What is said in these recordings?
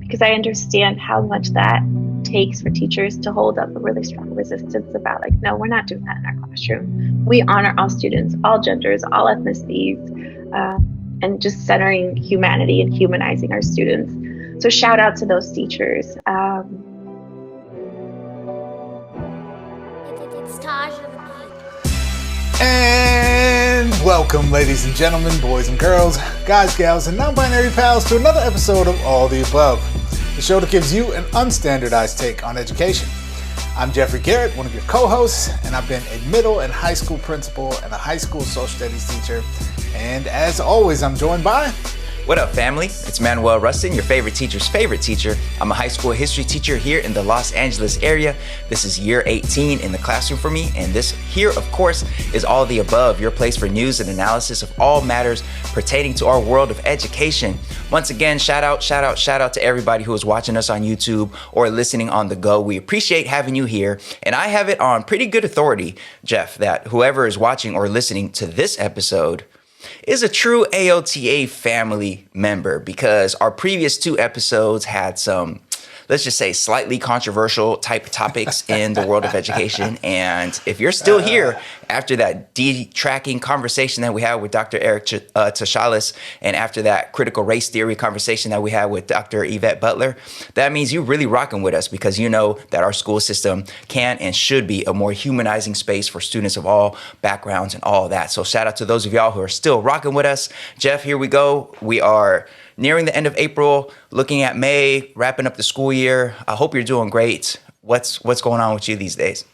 because I understand how much that takes for teachers to hold up a really strong resistance about like, no, we're not doing that in our classroom. We honor all students, all genders, all ethnicities, and just centering humanity and humanizing our students. So shout out to those teachers. And welcome, ladies and gentlemen, boys and girls, guys, gals, and non-binary pals to another episode of All the Above, the show that gives you an unstandardized take on education. I'm Jeffrey Garrett, one of your co-hosts, and I've been a middle and high school principal and a high school social studies teacher. And as always, I'm joined by... What up, family? It's Manuel, your favorite teacher's favorite teacher. I'm a high school history teacher here in the Los Angeles area. This is year 18 in the classroom for me, and this here, of course, is All the Above, your place for news and analysis of all matters pertaining to our world of education. Once again, shout out to everybody who is watching us on YouTube or listening on the go. We appreciate having you here, and I have it on pretty good authority, Jeff, that whoever is watching or listening to this episode is a true AOTA family member, because our previous two episodes had some, let's just say, slightly controversial type topics in the world of education. And if you're still here after that detracking conversation that we had with Dr. Eric Tashalis, and after that critical race theory conversation that we had with Dr. Yvette Butler, that means you're really rocking with us, because you know that our school system can and should be a more humanizing space for students of all backgrounds and all that. So shout out to those of y'all who are still rocking with us. Jeff, here we go. We are nearing the end of April, looking at May, wrapping up the school year. I hope you're doing great. What's going on with you these days?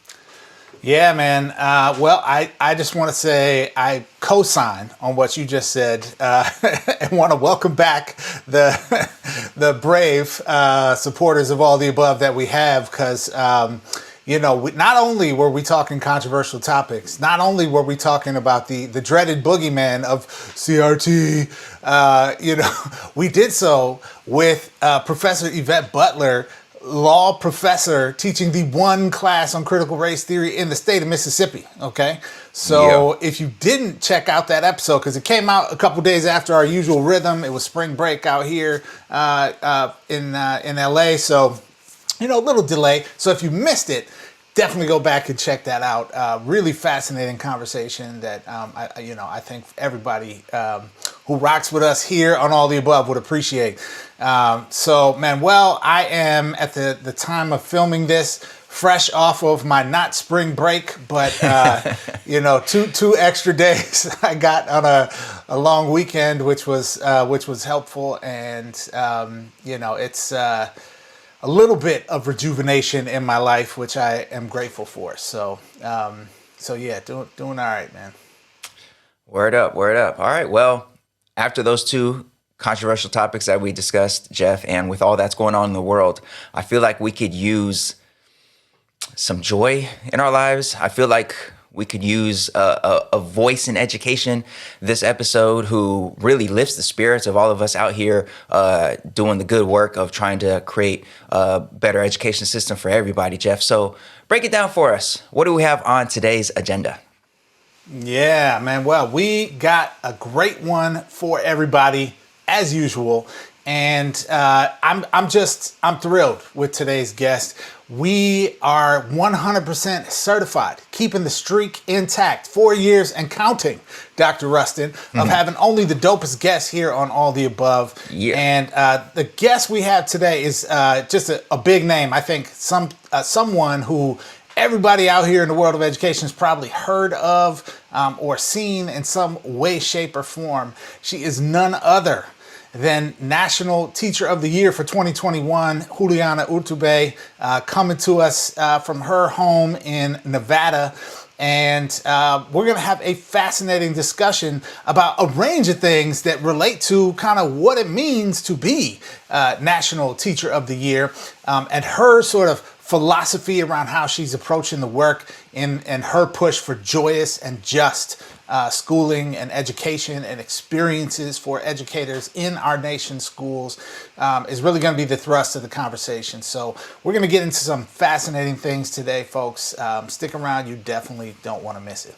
Yeah, man. Well, I just want to say I co-sign on what you just said, and want to welcome back the brave supporters of All the Above that we have, because not only were we talking controversial topics, not only were we talking about the dreaded boogeyman of CRT, we did so with Professor Yvette Butler, law professor, teaching the one class on critical race theory in the state of Mississippi. Okay. So If you didn't check out that episode, because it came out a couple days after our usual rhythm, it was spring break out here in LA. So, a little delay. So if you missed it, definitely go back and check that out. Really fascinating conversation that I think everybody who rocks with us here on All the Above would appreciate. So Manuel, I am at the time of filming this fresh off of my not spring break, but two extra days I got on a long weekend, which was helpful, and it's a little bit of rejuvenation in my life, which I am grateful for. So yeah, doing all right, man. Word up. All right. Well, after those two controversial topics that we discussed, Jeff, and with all that's going on in the world, I feel like we could use some joy in our lives. I feel like we could use a voice in education this episode who really lifts the spirits of all of us out here doing the good work of trying to create a better education system for everybody, Jeff. So break it down for us. What do we have on today's agenda? Yeah, man. Well, we got a great one for everybody as usual. And I'm thrilled with today's guest. We are 100% certified, keeping the streak intact, 4 years and counting, Dr. Rustin, of having only the dopest guests here on All the Above. Yeah. And the guest we have today is just a big name. I think someone who everybody out here in the world of education has probably heard of or seen in some way, shape, or form. She is none other than National Teacher of the Year for 2021, Juliana Urtubey, coming to us from her home in Nevada. And we're going to have a fascinating discussion about a range of things that relate to kind of what it means to be National Teacher of the Year, and her sort of philosophy around how she's approaching the work in her push for joyous and just schooling and education and experiences for educators in our nation's schools is really going to be the thrust of the conversation. So we're going to get into some fascinating things today, folks. Stick around. You definitely don't want to miss it.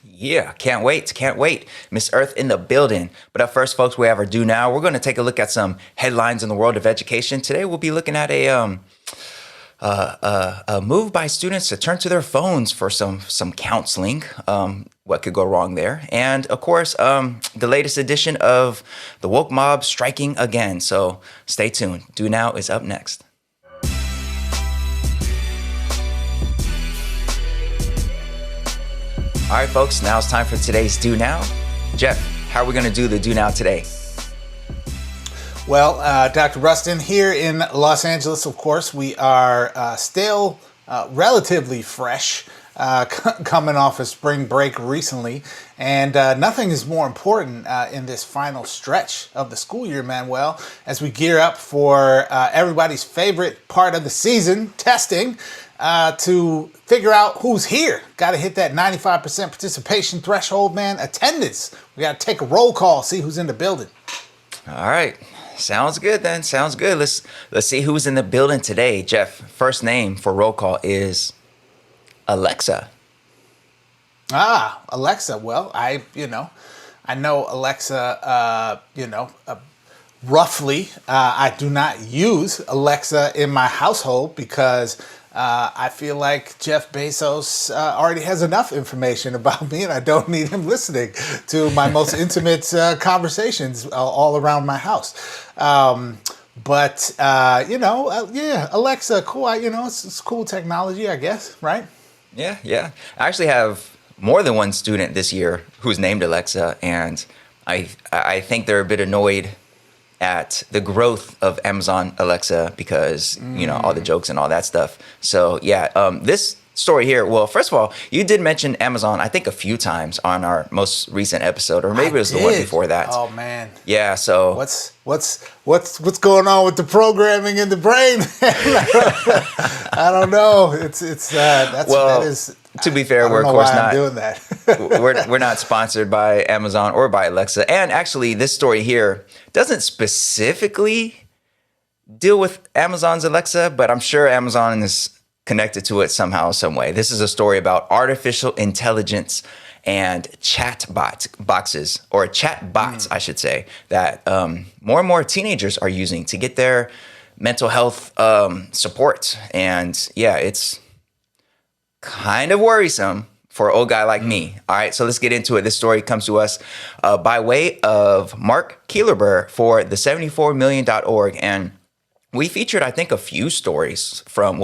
Yeah, can't wait. Can't wait. Miss Earth in the building. But up first, folks, we have our Do Now. We're going to take a look at some headlines in the world of education. Today, we'll be looking at a move by students to turn to their phones for some counseling. What could go wrong there? And of course, the latest edition of the woke mob striking again. So stay tuned. Do Now is up next. All right, folks, now it's time for today's Do Now. Jeff, how are we going to do the Do Now today? Well, Dr. Rustin, here in Los Angeles, of course, we are still relatively fresh, coming off of spring break recently. And nothing is more important in this final stretch of the school year, Manuel, as we gear up for everybody's favorite part of the season, testing. To figure out who's here. Got to hit that 95% participation threshold, man. Attendance. We got to take a roll call, see who's in the building. All right. Sounds good then. Sounds good. Let's see who's in the building today. Jeff, first name for roll call is Alexa. Alexa. Well, I know Alexa, roughly. I do not use Alexa in my household because I feel like Jeff Bezos already has enough information about me, and I don't need him listening to my most intimate conversations all around my house. Alexa, cool. It's cool technology, I guess, right? Yeah. I actually have more than one student this year who's named Alexa, and I think they're a bit annoyed at the growth of Amazon Alexa because, all the jokes and all that stuff. So, this story here, well, first of all, you did mention Amazon, I think a few times on our most recent episode, or maybe it was the one before that. Oh, man. Yeah, so. What's going on with the programming in the brain? I don't know. That is. To be fair, we're of course not doing that. we're not sponsored by Amazon or by Alexa. And actually, this story here doesn't specifically deal with Amazon's Alexa, but I'm sure Amazon is connected to it somehow, some way. This is a story about artificial intelligence and chatbots, I should say, that more and more teenagers are using to get their mental health support. And it's kind of worrisome for an old guy like me. All right, so let's get into it. This story comes to us by way of Mark Keelerber for the 74million.org. And we featured, I think, several stories from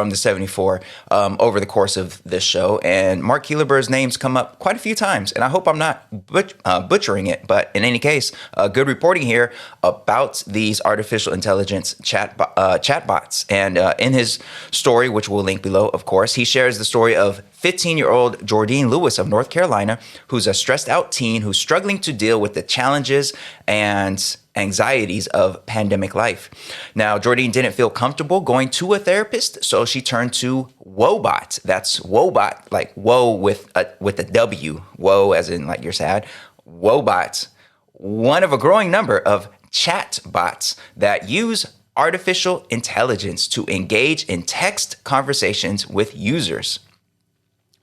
the 74 over the course of this show. And Mark Keelerber's names come up quite a few times. And I hope I'm not butchering it. But in any case, good reporting here about these artificial intelligence chatbots. And in his story, which we'll link below, of course, he shares the story of 15-year-old Jordine Lewis of North Carolina, who's a stressed out teen who's struggling to deal with the challenges and anxieties of pandemic life. Now, Jordine didn't feel comfortable going to a therapist, so she turned to Woebot. That's Woebot, like woe with a W. Woe as in like you're sad. Woebot, one of a growing number of chatbots that use artificial intelligence to engage in text conversations with users.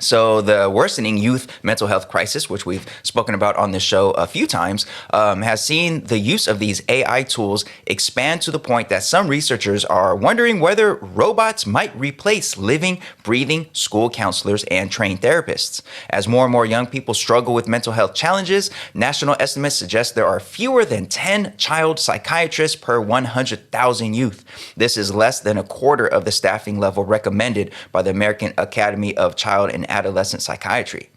So the worsening youth mental health crisis, which we've spoken about on this show a few times, has seen the use of these AI tools expand to the point that some researchers are wondering whether robots might replace living, breathing school counselors and trained therapists. As more and more young people struggle with mental health challenges, national estimates suggest there are fewer than 10 child psychiatrists per 100,000 youth. This is less than a quarter of the staffing level recommended by the American Academy of Child and Adolescent Psychiatry.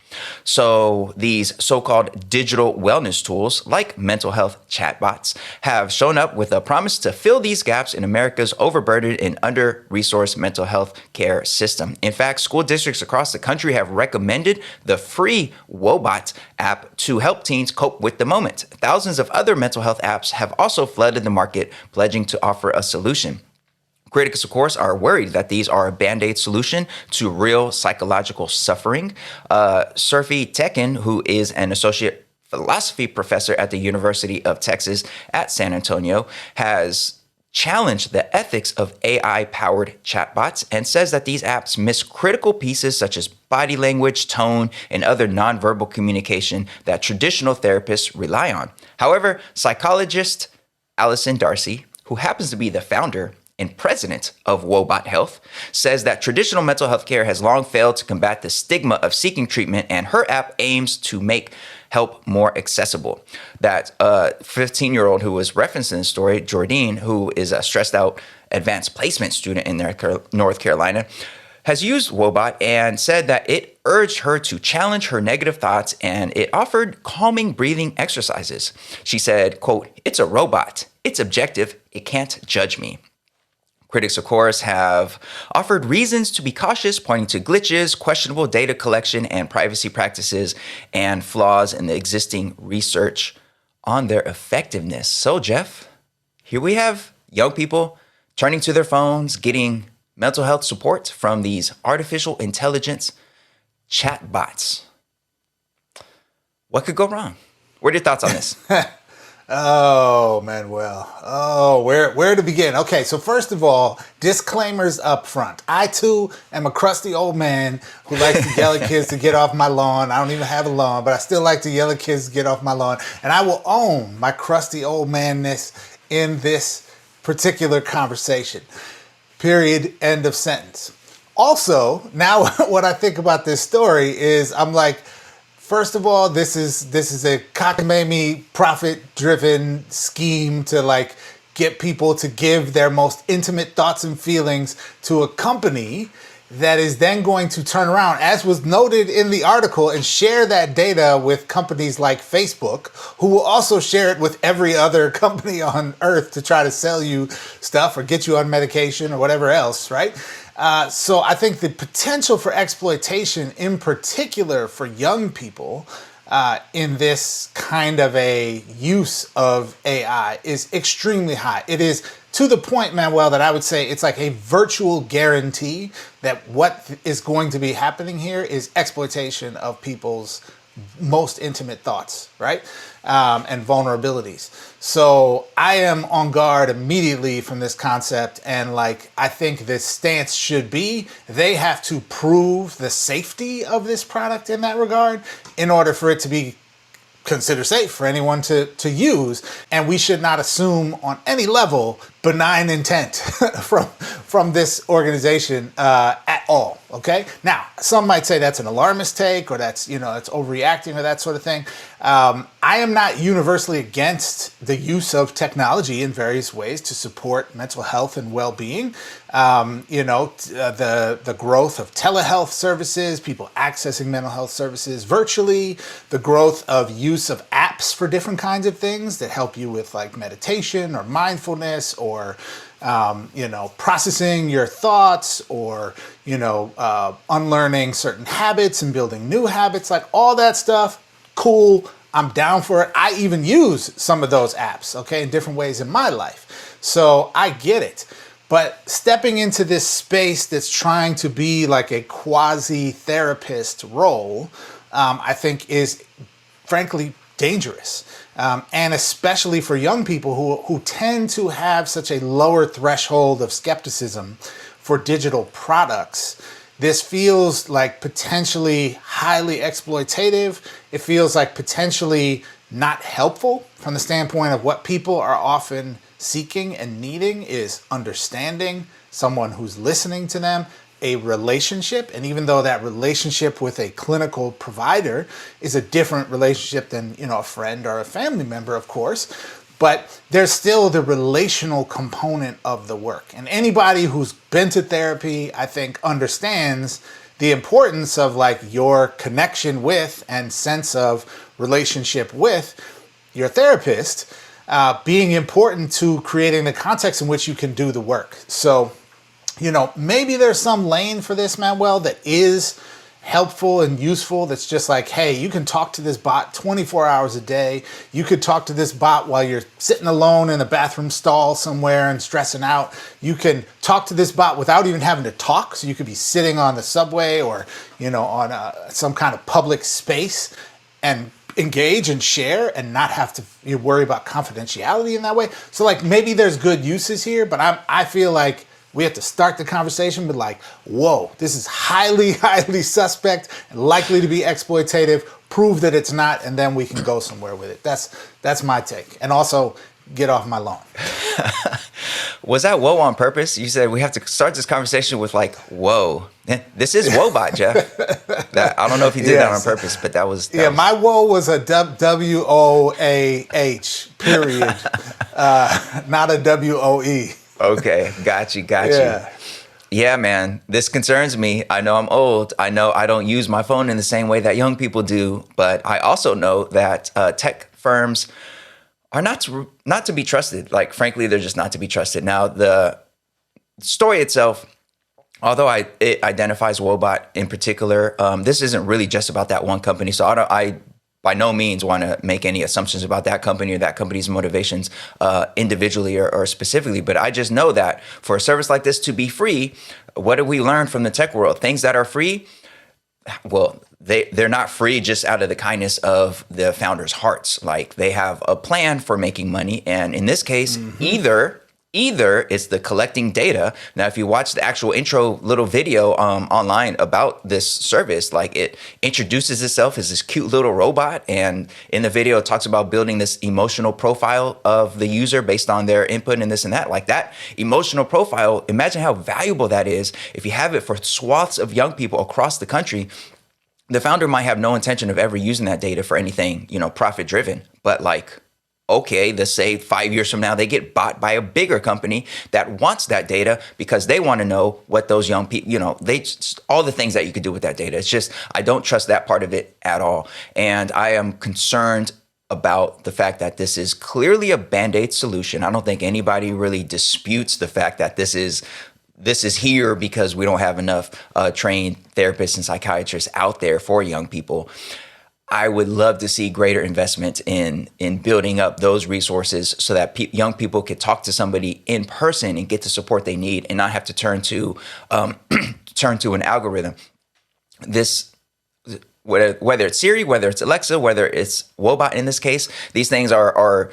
So these so-called digital wellness tools, like mental health chatbots, have shown up with a promise to fill these gaps in America's overburdened and under-resourced mental health care system. In fact, school districts across the country have recommended the free Woebot app to help teens cope with the moment. Thousands of other mental health apps have also flooded the market, pledging to offer a solution. Critics, of course, are worried that these are a band-aid solution to real psychological suffering. Surfi Tekin, who is an associate philosophy professor at the University of Texas at San Antonio, has challenged the ethics of AI-powered chatbots and says that these apps miss critical pieces such as body language, tone, and other nonverbal communication that traditional therapists rely on. However, psychologist Allison Darcy, who happens to be the founder and president of Wobot Health, says that traditional mental health care has long failed to combat the stigma of seeking treatment, and her app aims to make help more accessible. That 15-year-old who was referenced in the story, Jordine, who is a stressed out advanced placement student in North Carolina, has used Wobot and said that it urged her to challenge her negative thoughts, and it offered calming breathing exercises. She said, quote, "It's a robot. It's objective. It can't judge me." Critics, of course, have offered reasons to be cautious, pointing to glitches, questionable data collection and privacy practices, and flaws in the existing research on their effectiveness. So, Jeff, here we have young people turning to their phones, getting mental health support from these artificial intelligence chatbots. What could go wrong? What are your thoughts on this? Oh, Manuel. Oh, where to begin? Okay, so first of all, disclaimers up front. I, too, am a crusty old man who likes to yell at kids to get off my lawn. I don't even have a lawn, but I still like to yell at kids to get off my lawn. And I will own my crusty old manness in this particular conversation. Period. End of sentence. Also, now what I think about this story is I'm like, first of all, this is a cockamamie, profit-driven scheme to like get people to give their most intimate thoughts and feelings to a company that is then going to turn around, as was noted in the article, and share that data with companies like Facebook, who will also share it with every other company on earth to try to sell you stuff or get you on medication or whatever else, right? So I think the potential for exploitation, in particular for young people, in this kind of a use of AI is extremely high. It is to the point, Manuel, that I would say it's like a virtual guarantee that what is going to be happening here is exploitation of people's most intimate thoughts, right? And vulnerabilities. So I am on guard immediately from this concept, and like I think this stance should be they have to prove the safety of this product in that regard in order for it to be considered safe for anyone to use. And we should not assume on any level benign intent from this organization at all. Okay. Now, some might say that's an alarmist take, or that's, it's overreacting or that sort of thing. I am not universally against the use of technology in various ways to support mental health and well-being. The growth of telehealth services, people accessing mental health services virtually, the growth of use of apps for different kinds of things that help you with like meditation or mindfulness or processing your thoughts or, unlearning certain habits and building new habits, like all that stuff. Cool. I'm down for it. I even use some of those apps, okay, in different ways in my life. So I get it. But stepping into this space that's trying to be like a quasi-therapist role, I think is frankly dangerous. And especially for young people who tend to have such a lower threshold of skepticism for digital products. This feels like potentially highly exploitative. It feels like potentially not helpful from the standpoint of what people are often seeking and needing is understanding, someone who's listening to them, a relationship. And even though that relationship with a clinical provider is a different relationship than, a friend or a family member, of course, but there's still the relational component of the work. And anybody who's been to therapy, I think, understands the importance of like your connection with and sense of relationship with your therapist being important to creating the context in which you can do the work. So, maybe there's some lane for this, Manuel, that is helpful and useful. That's just like, hey, you can talk to this bot 24 hours a day. You could talk to this bot while you're sitting alone in a bathroom stall somewhere and stressing out. You can talk to this bot without even having to talk. So you could be sitting on the subway or, on some kind of public space and, engage and share and not have to worry about confidentiality in that way. So like maybe there's good uses here, but I feel like we have to start the conversation with like, whoa, this is highly, highly suspect and likely to be exploitative. Prove that it's not, and then we can go somewhere with it. That's my take. And also, get off my lawn. Was that whoa on purpose? You said we have to start this conversation with like, whoa. This is Wobot, Jeff. I don't know if you did that on purpose, but that was... my whoa was a W-O-A-H, period. Not a W-O-E. Okay, got you. Yeah, man, this concerns me. I know I'm old. I know I don't use my phone in the same way that young people do, but I also know that tech firms are not to be trusted. Like, frankly, they're just not to be trusted. Now, the story itself, although it identifies Wobot in particular, this isn't really just about that one company. So I by no means want to make any assumptions about that company or that company's motivations individually or specifically. But I just know that for a service like this to be free, what do we learn from the tech world? Things that are free, well, they're not free just out of the kindness of the founders' hearts. Like, they have a plan for making money. And in this case, either it's the collecting data. Now, if you watch the actual intro little video online about this service, like, it introduces itself as this cute little robot. And in the video, it talks about building this emotional profile of the user based on their input and this and that. Like, that emotional profile, imagine how valuable that is if you have it for swaths of young people across the country. The founder might have no intention of ever using that data for anything, profit driven. But like, okay, let's say 5 years from now, they get bought by a bigger company that wants that data because they want to know what those young people, all the things that you could do with that data. It's just, I don't trust that part of it at all. And I am concerned about the fact that this is clearly a Band-Aid solution. I don't think anybody really disputes the fact that this is here because we don't have enough trained therapists and psychiatrists out there for young people. I would love to see greater investment in building up those resources so that young people could talk to somebody in person and get the support they need and not have to turn to an algorithm. This, whether it's Siri, whether it's Alexa, whether it's Wobot in this case, these things are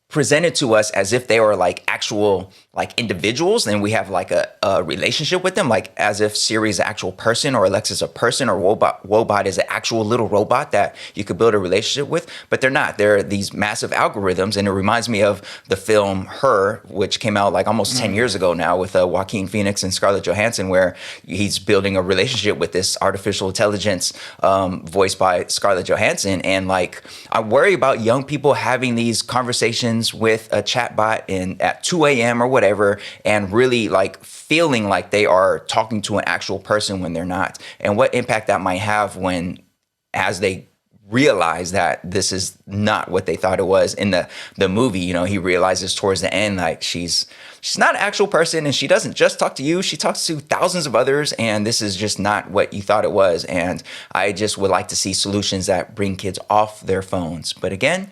presented to us as if they were like actual like individuals, and we have like a relationship with them, like as if Siri is an actual person or Alexa's a person or Wobot is an actual little robot that you could build a relationship with. But they're not. They're these massive algorithms, and it reminds me of the film Her, which came out like almost 10 years ago now with Joaquin Phoenix and Scarlett Johansson, where he's building a relationship with this artificial intelligence voiced by Scarlett Johansson. And like, I worry about young people having these conversations with a chatbot at 2 a.m. or whatever, and really like feeling like they are talking to an actual person when they're not, and what impact that might have as they realize that this is not what they thought it was. In the movie, he realizes towards the end, like she's not an actual person, and she doesn't just talk to you, she talks to thousands of others, and this is just not what you thought it was. And I just would like to see solutions that bring kids off their phones. But again,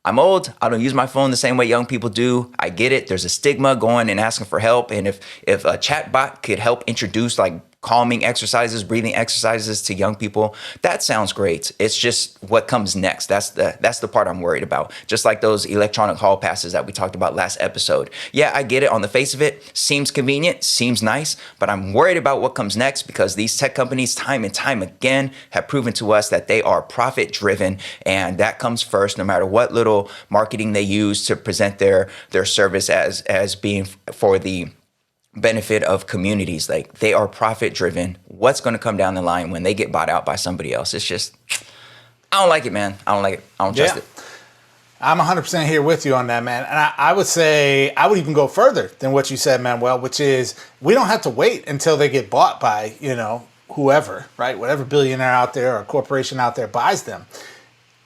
I'm old. I don't use my phone the same way young people do. I get it. There's a stigma going and asking for help. And if a chatbot could help introduce like calming exercises, breathing exercises to young people, that sounds great. It's just what comes next. That's the part I'm worried about. Just like those electronic hall passes that we talked about last episode. Yeah, I get it. On the face of it, seems convenient, seems nice, but I'm worried about what comes next, because these tech companies time and time again have proven to us that they are profit driven, and that comes first, no matter what little marketing they use to present their service as being for the benefit of communities. Like, they are profit driven. What's going to come down the line when they get bought out by somebody else? It's just, I don't like it, man. I don't like it. I don't trust it. I'm 100% here with you on that, man. And I would say, I would even go further than what you said, Manuel, which is we don't have to wait until they get bought by, whoever, right? Whatever billionaire out there or corporation out there buys them.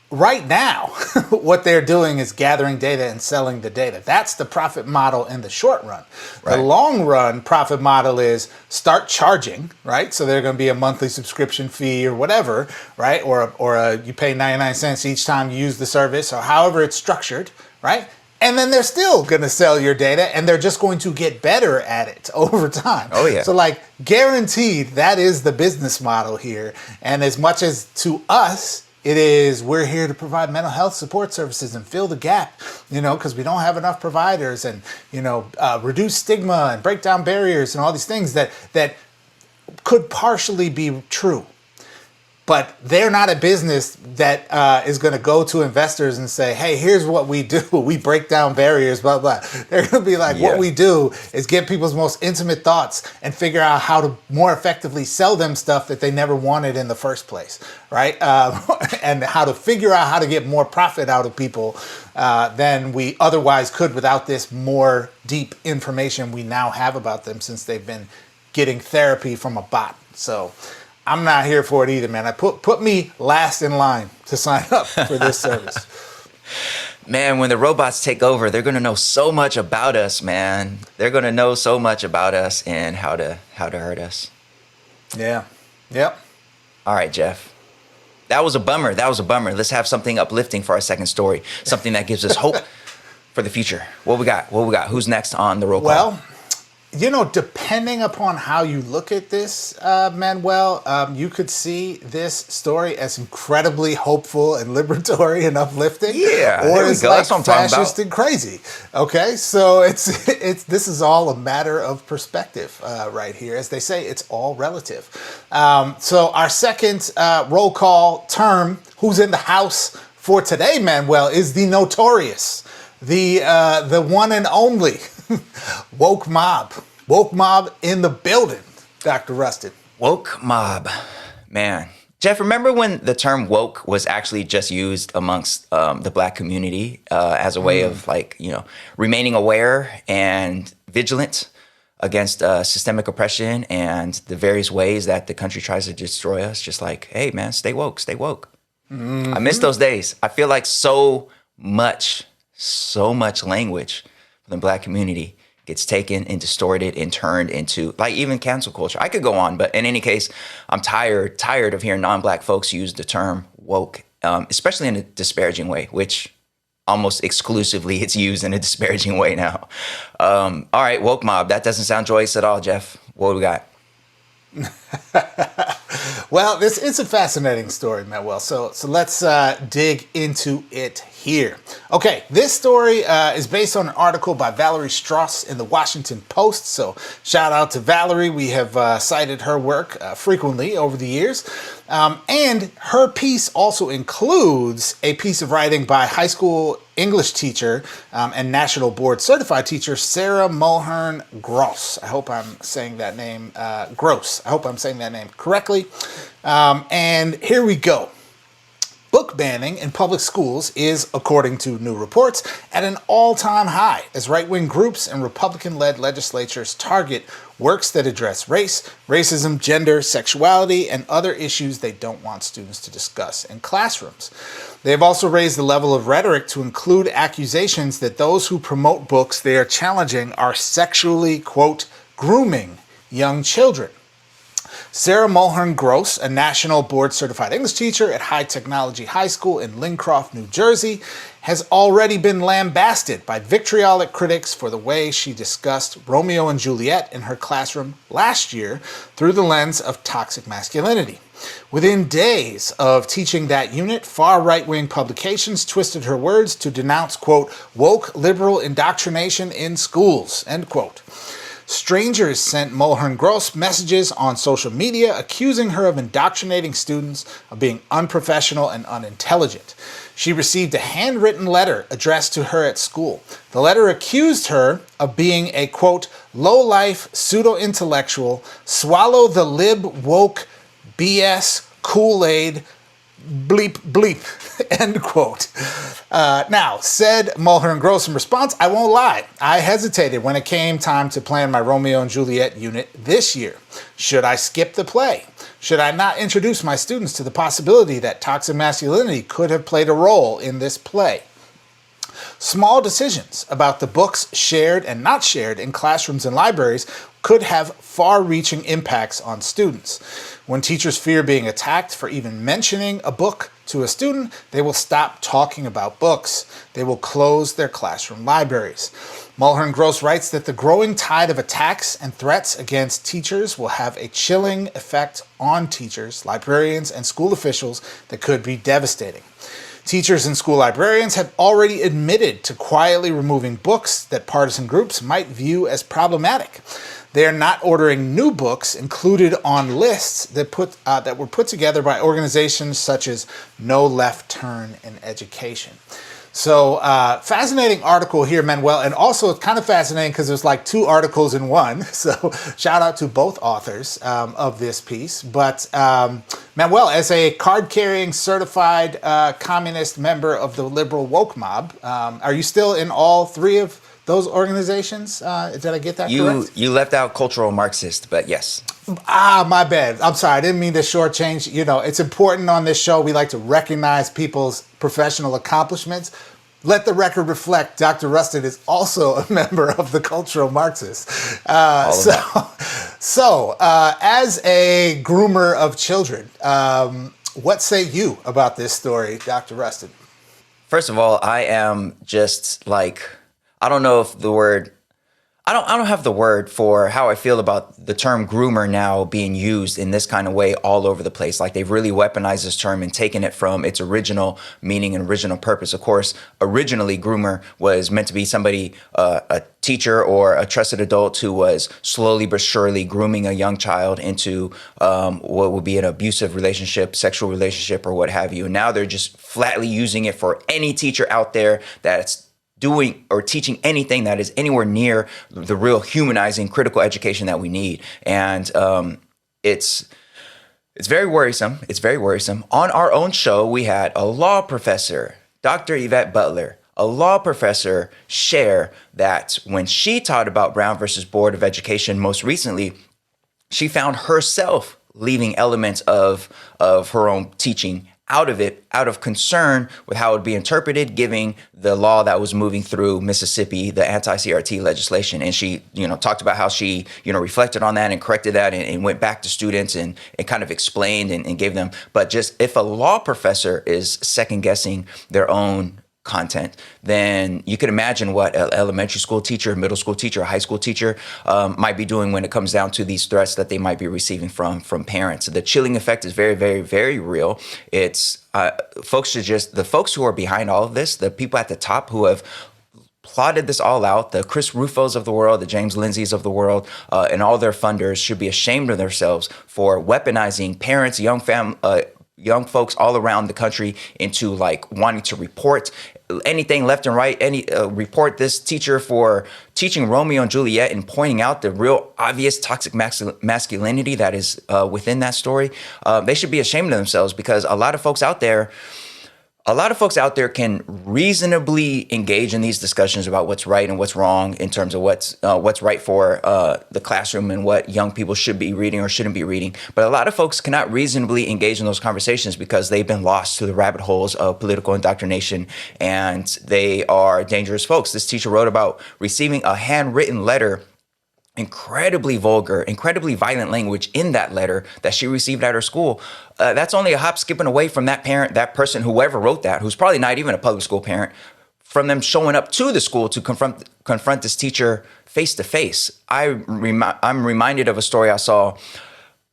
Right now, what they're doing is gathering data and selling the data. That's the profit model in the short run. Right. The long run profit model is start charging, right? So there's going to be a monthly subscription fee or whatever, right? Or you pay 99 cents each time you use the service, or however it's structured, right? And then they're still going to sell your data, and they're just going to get better at it over time. Oh, yeah. So, guaranteed, that is the business model here. And as much as to us, It is, we're here to provide mental health support services and fill the gap, because we don't have enough providers, and, reduce stigma and break down barriers and all these things that could partially be true. But they're not a business that is going to go to investors and say, hey, here's what we do. We break down barriers, blah, blah. They're going to be like, what we do is get people's most intimate thoughts and figure out how to more effectively sell them stuff that they never wanted in the first place, right? And how to figure out how to get more profit out of people than we otherwise could without this more deep information we now have about them, since they've been getting therapy from a bot. So I'm not here for it either, man. I put me last in line to sign up for this service. Man, when the robots take over, they're going to know so much about us, man. They're going to know so much about us and how to hurt us. Yeah. Yep. All right, Jeff. That was a bummer. Let's have something uplifting for our second story. Something that gives us hope for the future. What we got? Who's next on the roll call? Well, depending upon how you look at this, Manuel, you could see this story as incredibly hopeful and liberatory and uplifting. Yeah, or as like fascist and crazy. Okay, so this is all a matter of perspective right here. As they say, it's all relative. So our second roll call term, who's in the house for today, Manuel, is the notorious, the one and only woke mob. Woke mob in the building, Dr. Rustin. Woke mob. Man. Jeff, remember when the term woke was actually just used amongst the Black community as a way of remaining aware and vigilant against systemic oppression and the various ways that the country tries to destroy us? Just like, hey, man, stay woke, stay woke. Mm-hmm. I miss those days. I feel like so much language from the Black community gets taken and distorted and turned into even cancel culture. I could go on, but in any case, I'm tired of hearing non-Black folks use the term woke, especially in a disparaging way, which almost exclusively it's used in a disparaging way now. All right, woke mob. That doesn't sound joyous at all, Jeff. What do we got? Well, this is a fascinating story, Manuel. So let's dig into it here. Okay, this story is based on an article by Valerie Strauss in the Washington Post. So shout out to Valerie. We have cited her work frequently over the years. And her piece also includes a piece of writing by high school English teacher and national board certified teacher Sarah Mulhern Gross. I hope I'm saying that name Gross. I hope I'm saying that name correctly. And here we go. Book banning in public schools is, according to new reports, at an all-time high as right-wing groups and Republican-led legislatures target works that address race, racism, gender, sexuality, and other issues they don't want students to discuss in classrooms. They have also raised the level of rhetoric to include accusations that those who promote books they are challenging are sexually, quote, grooming young children. Sarah Mulhern Gross, a national board certified English teacher at High Technology High School in Lincroft, New Jersey, has already been lambasted by vitriolic critics for the way she discussed Romeo and Juliet in her classroom last year through the lens of toxic masculinity. Within days of teaching that unit, far right-wing publications twisted her words to denounce, quote, woke liberal indoctrination in schools, end quote. Strangers sent Mulhern Gross messages on social media accusing her of indoctrinating students, of being unprofessional and unintelligent. She received a handwritten letter addressed to her at school. The letter accused her of being a, quote, low-life, pseudo-intellectual, swallow the lib woke BS Kool-Aid bleep bleep, end quote. Now, said Mulhern Gross in response, I won't lie. I hesitated when it came time to plan my Romeo and Juliet unit this year. Should I skip the play? Should I not introduce my students to the possibility that toxic masculinity could have played a role in this play? Small decisions about the books shared and not shared in classrooms and libraries could have far-reaching impacts on students. When teachers fear being attacked for even mentioning a book, to a student, they will stop talking about books. They will close their classroom libraries. Mulhern Gross writes that the growing tide of attacks and threats against teachers will have a chilling effect on teachers, librarians, and school officials that could be devastating. Teachers and school librarians have already admitted to quietly removing books that partisan groups might view as problematic. They are not ordering new books included on lists that were put together by organizations such as No Left Turn in Education. So fascinating article here, Manuel, and also kind of fascinating because there's like two articles in one. So shout out to both authors of this piece. But Manuel, as a card-carrying certified communist member of the liberal woke mob, are you still in all three of those organizations? Did I get that correct? You left out cultural Marxist, but yes. My bad. I'm sorry. I didn't mean to shortchange. You know, it's important on this show. We like to recognize people's professional accomplishments. Let the record reflect Dr. Rustin is also a member of the cultural Marxists. As a groomer of children, what say you about this story, Dr. Rustin? First of all, I am just like, I don't know if the word, I don't have the word for how I feel about the term groomer now being used in this kind of way all over the place. Like they've really weaponized this term and taken it from its original meaning and original purpose. Of course, originally groomer was meant to be somebody, a teacher or a trusted adult who was slowly but surely grooming a young child into what would be an abusive relationship, sexual relationship, or what have you. And now they're just flatly using it for any teacher out there that's doing or teaching anything that is anywhere near the real humanizing critical education that we need. And it's very worrisome. It's very worrisome. On our own show, we had a law professor, Dr. Yvette Butler, a law professor, share that when she taught about Brown versus Board of Education most recently, she found herself leaving elements of her own teaching out of it, out of concern with how it would be interpreted, given the law that was moving through Mississippi, the anti-CRT legislation. And she, talked about how she, reflected on that and corrected that and went back to students and kind of explained and gave them. But just if a law professor is second guessing their own content, then you can imagine what an elementary school teacher, middle school teacher, a high school teacher might be doing when it comes down to these threats that they might be receiving from parents. The chilling effect is very, very, very real. It's the folks who are behind all of this, the people at the top who have plotted this all out, the Chris Rufos of the world, the James Lindsays of the world, and all their funders should be ashamed of themselves for weaponizing parents, young folks all around the country into like wanting to report anything left and right, report this teacher for teaching Romeo and Juliet and pointing out the real obvious toxic masculinity that is within that story. They should be ashamed of themselves because a lot of folks out there can reasonably engage in these discussions about what's right and what's wrong in terms of what's right for the classroom and what young people should be reading or shouldn't be reading. But a lot of folks cannot reasonably engage in those conversations because they've been lost to the rabbit holes of political indoctrination, and they are dangerous folks. This teacher wrote about receiving a handwritten letter, incredibly vulgar, incredibly violent language in that letter that she received at her school. That's only a hop skipping away from that parent, that person, whoever wrote that, who's probably not even a public school parent, from them showing up to the school to confront this teacher face to face. I'm reminded of a story I saw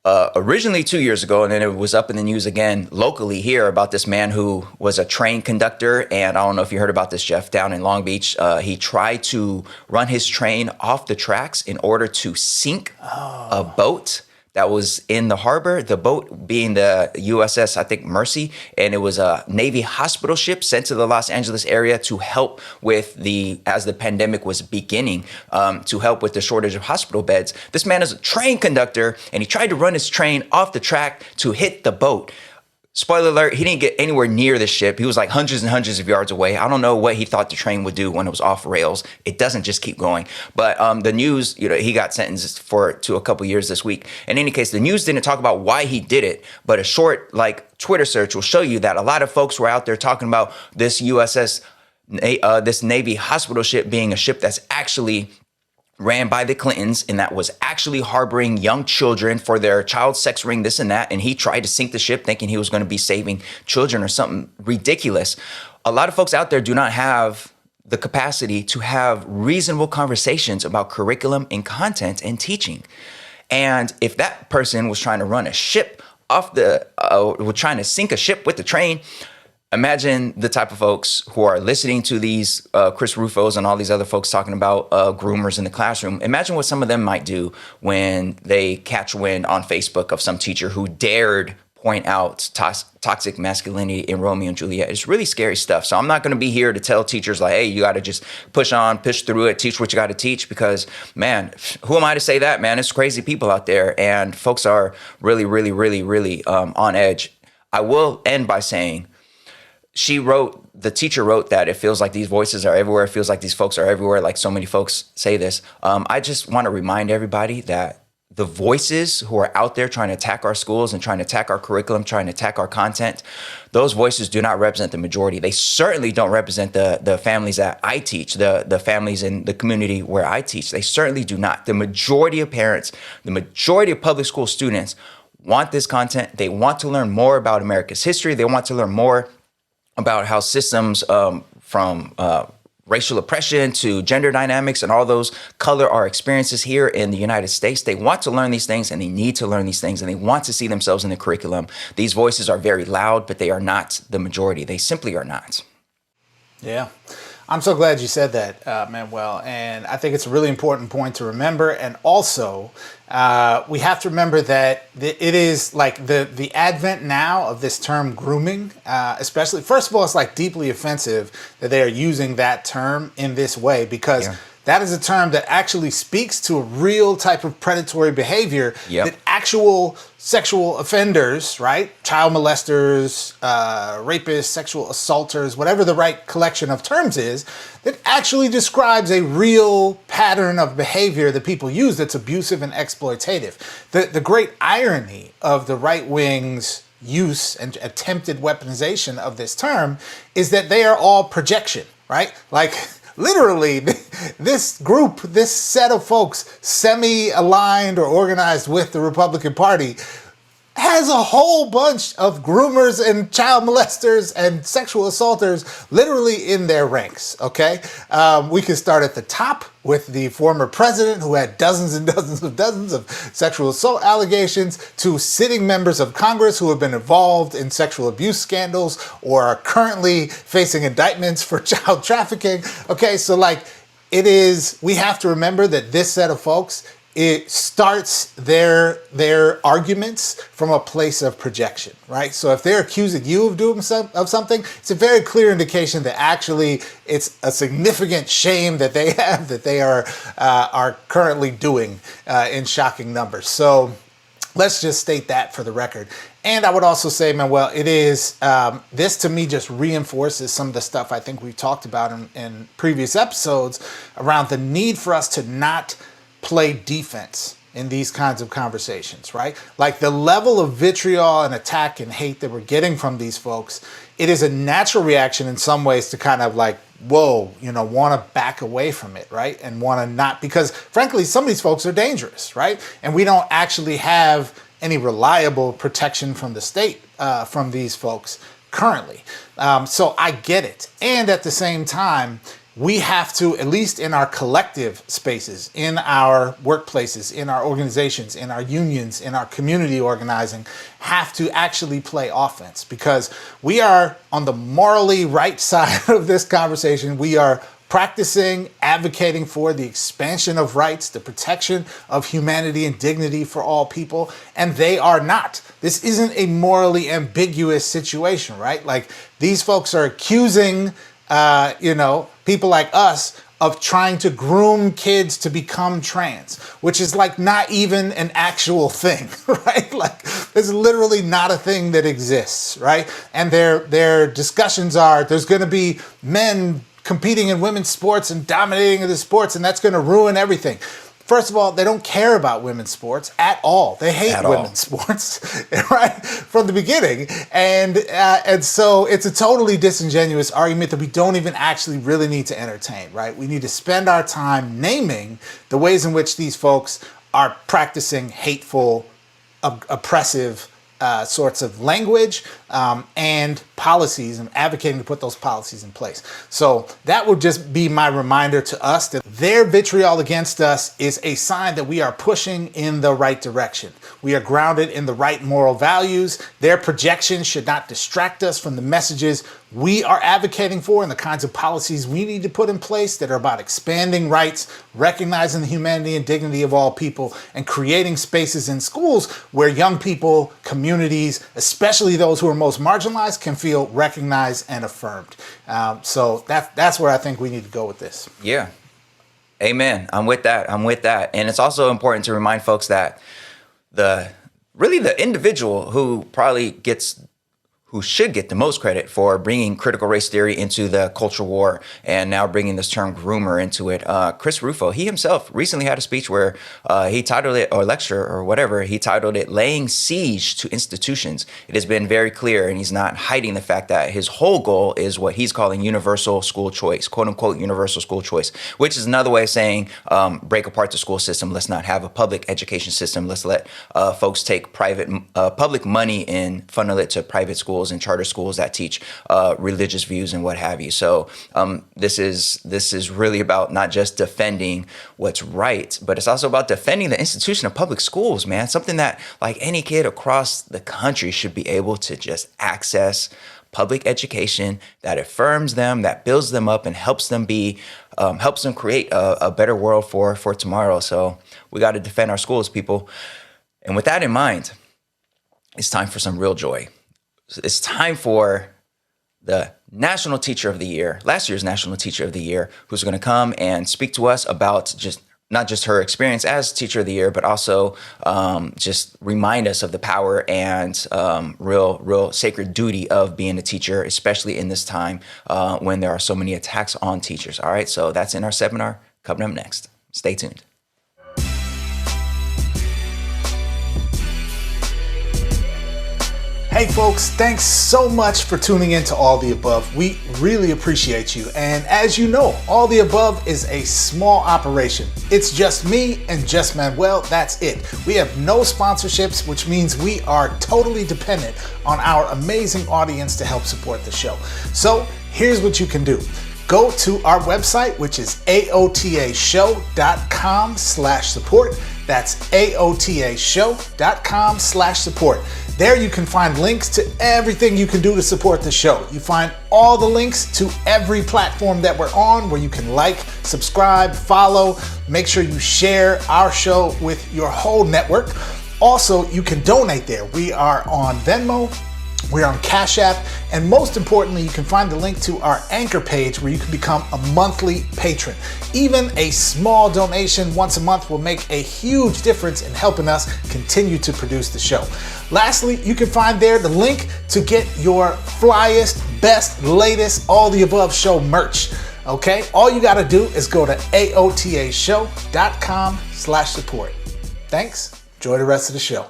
originally 2 years ago, and then it was up in the news again locally here about this man who was a train conductor. And I don't know if you heard about this, Jeff, down in Long Beach. He tried to run his train off the tracks in order to sink a boat that was in the harbor, the boat being the USS, I think, Mercy. And it was a Navy hospital ship sent to the Los Angeles area to help with as the pandemic was beginning, to help with the shortage of hospital beds. This man is a train conductor, and he tried to run his train off the track to hit the boat. Spoiler alert, he didn't get anywhere near the ship. He was like hundreds and hundreds of yards away. I don't know what he thought the train would do when it was off rails. It doesn't just keep going. But the news, he got sentenced to a couple years this week. In any case, the news didn't talk about why he did it, but a short Twitter search will show you that a lot of folks were out there talking about this USS, this Navy hospital ship being a ship that's actually ran by the Clintons, and that was actually harboring young children for their child sex ring, this and that. And he tried to sink the ship thinking he was going to be saving children or something ridiculous. A lot of folks out there do not have the capacity to have reasonable conversations about curriculum and content and teaching. And if that person was trying to run a ship off trying to sink a ship with the train, imagine the type of folks who are listening to these Chris Rufos and all these other folks talking about groomers in the classroom. Imagine what some of them might do when they catch wind on Facebook of some teacher who dared point out toxic masculinity in Romeo and Juliet. It's really scary stuff. So I'm not going to be here to tell teachers like, hey, you got to just push on, push through it, teach what you got to teach, because, man, who am I to say that, man? It's crazy people out there, and folks are really, really, really, really on edge. I will end by saying, the teacher wrote that it feels like these voices are everywhere. It feels like these folks are everywhere. Like so many folks say this. I just want to remind everybody that the voices who are out there trying to attack our schools and trying to attack our curriculum, trying to attack our content, those voices do not represent the majority. They certainly don't represent the families that I teach, the families in the community where I teach. They certainly do not. The majority of parents, the majority of public school students want this content. They want to learn more about America's history. They want to learn more about how systems from racial oppression to gender dynamics and all those color our experiences here in the United States. They want to learn these things, and they need to learn these things, and they want to see themselves in the curriculum. These voices are very loud, but they are not the majority. They simply are not. Yeah. I'm so glad you said that, Manuel. And I think it's a really important point to remember. And also, we have to remember that it is like the advent now of this term grooming, especially, first of all, it's like deeply offensive that they are using that term in this way, because that is a term that actually speaks to a real type of predatory behavior that actual sexual offenders, right? Child molesters, rapists, sexual assaulters, whatever the right collection of terms is, that actually describes a real pattern of behavior that people use that's abusive and exploitative. The great irony of the right wing's use and attempted weaponization of this term is that they are all projection, right? Like, literally, this group, this set of folks, semi-aligned or organized with the Republican Party, has a whole bunch of groomers and child molesters and sexual assaulters literally in their ranks, okay? We can start at the top with the former president who had dozens and dozens of sexual assault allegations, to sitting members of Congress who have been involved in sexual abuse scandals or are currently facing indictments for child trafficking. Okay, so like we have to remember that this set of folks, it starts their arguments from a place of projection, right? So if they're accusing you of doing something, it's a very clear indication that actually it's a significant shame that they have, that they are currently doing in shocking numbers. So let's just state that for the record. And I would also say, Manuel, it is, this to me just reinforces some of the stuff I think we've talked about in previous episodes around the need for us to not play defense in these kinds of conversations, right? Like the level of vitriol and attack and hate that we're getting from these folks, it is a natural reaction in some ways to kind of like, whoa, want to back away from it, right? And want to not, because frankly, some of these folks are dangerous, right? And we don't actually have any reliable protection from the state from these folks currently. So I get it. And at the same time, we have to, at least in our collective spaces, in our workplaces, in our organizations, in our unions, in our community organizing, have to actually play offense, because we are on the morally right side of this conversation. We are practicing, advocating for the expansion of rights, the protection of humanity and dignity for all people, and they are not. This isn't a morally ambiguous situation, right? Like, these folks are accusing people like us of trying to groom kids to become trans, which is like not even an actual thing, right? Like, it's literally not a thing that exists, right? And their discussions are, there's going to be men competing in women's sports and dominating the sports, and that's going to ruin everything. First of all, they don't care about women's sports at all. They hate women's sports, right, from the beginning. And so it's a totally disingenuous argument that we don't even actually really need to entertain, right? We need to spend our time naming the ways in which these folks are practicing hateful, oppressive sorts of language and policies, and advocating to put those policies in place. So that would just be my reminder to us that their vitriol against us is a sign that we are pushing in the right direction. We are grounded in the right moral values. Their projections should not distract us from the messages we are advocating for and the kinds of policies we need to put in place that are about expanding rights, recognizing the humanity and dignity of all people, and creating spaces in schools where young people, communities, especially those who are most marginalized, can feel recognized and affirmed. So that's where I think we need to go with this. Yeah. Amen. I'm with that. And it's also important to remind folks that the individual who should get the most credit for bringing critical race theory into the culture war and now bringing this term groomer into it. Chris Rufo, he himself recently had a speech where he titled it, or lecture or whatever, he titled it Laying Siege to Institutions. It has been very clear, and he's not hiding the fact that his whole goal is what he's calling universal school choice, quote unquote, universal school choice, which is another way of saying break apart the school system. Let's not have a public education system. Let's let folks take public money and funnel it to private schools and charter schools that teach religious views and what have you. So this is really about not just defending what's right, but it's also about defending the institution of public schools, man. Something that like any kid across the country should be able to just access public education that affirms them, that builds them up and helps them create a better world for tomorrow. So we got to defend our schools, people. And with that in mind, it's time for some real joy. It's time for the National Teacher of the Year, last year's National Teacher of the Year, who's going to come and speak to us about not just her experience as Teacher of the Year, but also just remind us of the power and real sacred duty of being a teacher, especially in this time when there are so many attacks on teachers. All right, so that's in our seminar coming up next. Stay tuned. Hey folks, thanks so much for tuning in to All the Above. We really appreciate you. And as you know, All the Above is a small operation. It's just me and just Manuel, that's it. We have no sponsorships, which means we are totally dependent on our amazing audience to help support the show. So here's what you can do. Go to our website, which is aotashow.com/support. That's aotashow.com/support. There you can find links to everything you can do to support the show. You find all the links to every platform that we're on where you can like, subscribe, follow. Make sure you share our show with your whole network. Also, you can donate there. We are on Venmo. We're on Cash App, and most importantly, you can find the link to our Anchor page where you can become a monthly patron. Even a small donation once a month will make a huge difference in helping us continue to produce the show. Lastly, you can find there the link to get your flyest, best, latest, all the above show merch. Okay, all you got to do is go to aotashow.com/support. Thanks. Enjoy the rest of the show.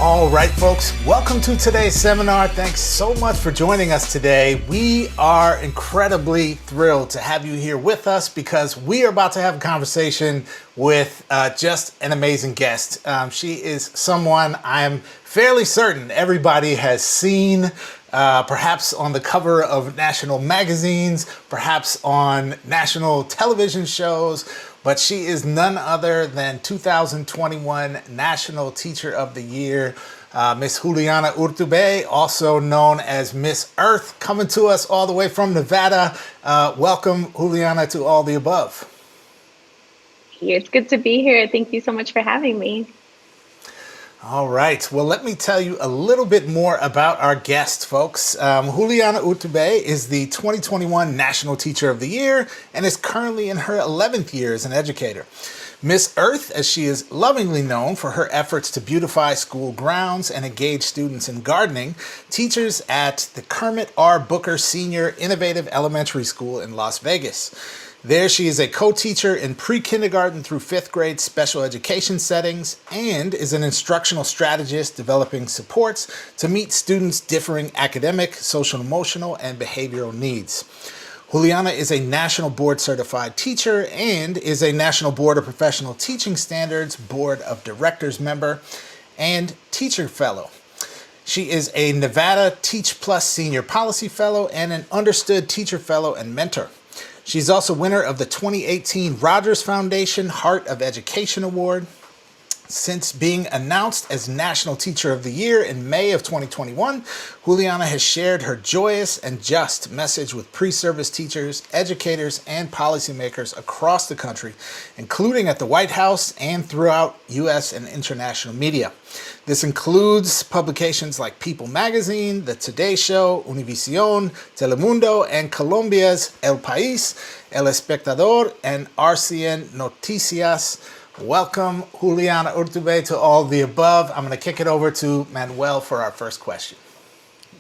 All right, folks, welcome to today's seminar. Thanks so much for joining us today. We are incredibly thrilled to have you here with us because we are about to have a conversation with just an amazing guest. She is someone I'm fairly certain everybody has seen, perhaps on the cover of national magazines, perhaps on national television shows, but she is none other than 2021 National Teacher of the Year, Miss Juliana Urtubey, also known as Miss Earth, coming to us all the way from Nevada. Welcome, Juliana, to All the Above. It's good to be here. Thank you so much for having me. All right. Well, let me tell you a little bit more about our guest, folks. Juliana Urtubey is the 2021 National Teacher of the Year and is currently in her 11th year as an educator. Miss Earth, as she is lovingly known for her efforts to beautify school grounds and engage students in gardening, teaches at the Kermit R. Booker Senior Innovative Elementary School in Las Vegas. There she is a co-teacher in pre-kindergarten through 5th grade special education settings and is an instructional strategist developing supports to meet students' differing academic, social, emotional, and behavioral needs. Juliana is a National Board Certified Teacher and is a National Board of Professional Teaching Standards Board of Directors member and Teacher Fellow. She is a Nevada Teach Plus Senior Policy Fellow and an Understood Teacher Fellow and Mentor. She's also winner of the 2018 Rogers Foundation Heart of Education Award. Since being announced as National Teacher of the Year in May of 2021, Juliana has shared her joyous and just message with pre-service teachers, educators, and policymakers across the country, including at the White House and throughout U.S. and international media. This includes publications like People Magazine, The Today Show, Univision, Telemundo, and Colombia's El País, El Espectador, and RCN Noticias. Welcome, Juliana Urtubey, to all the above. I'm going to kick it over to Manuel for our first question.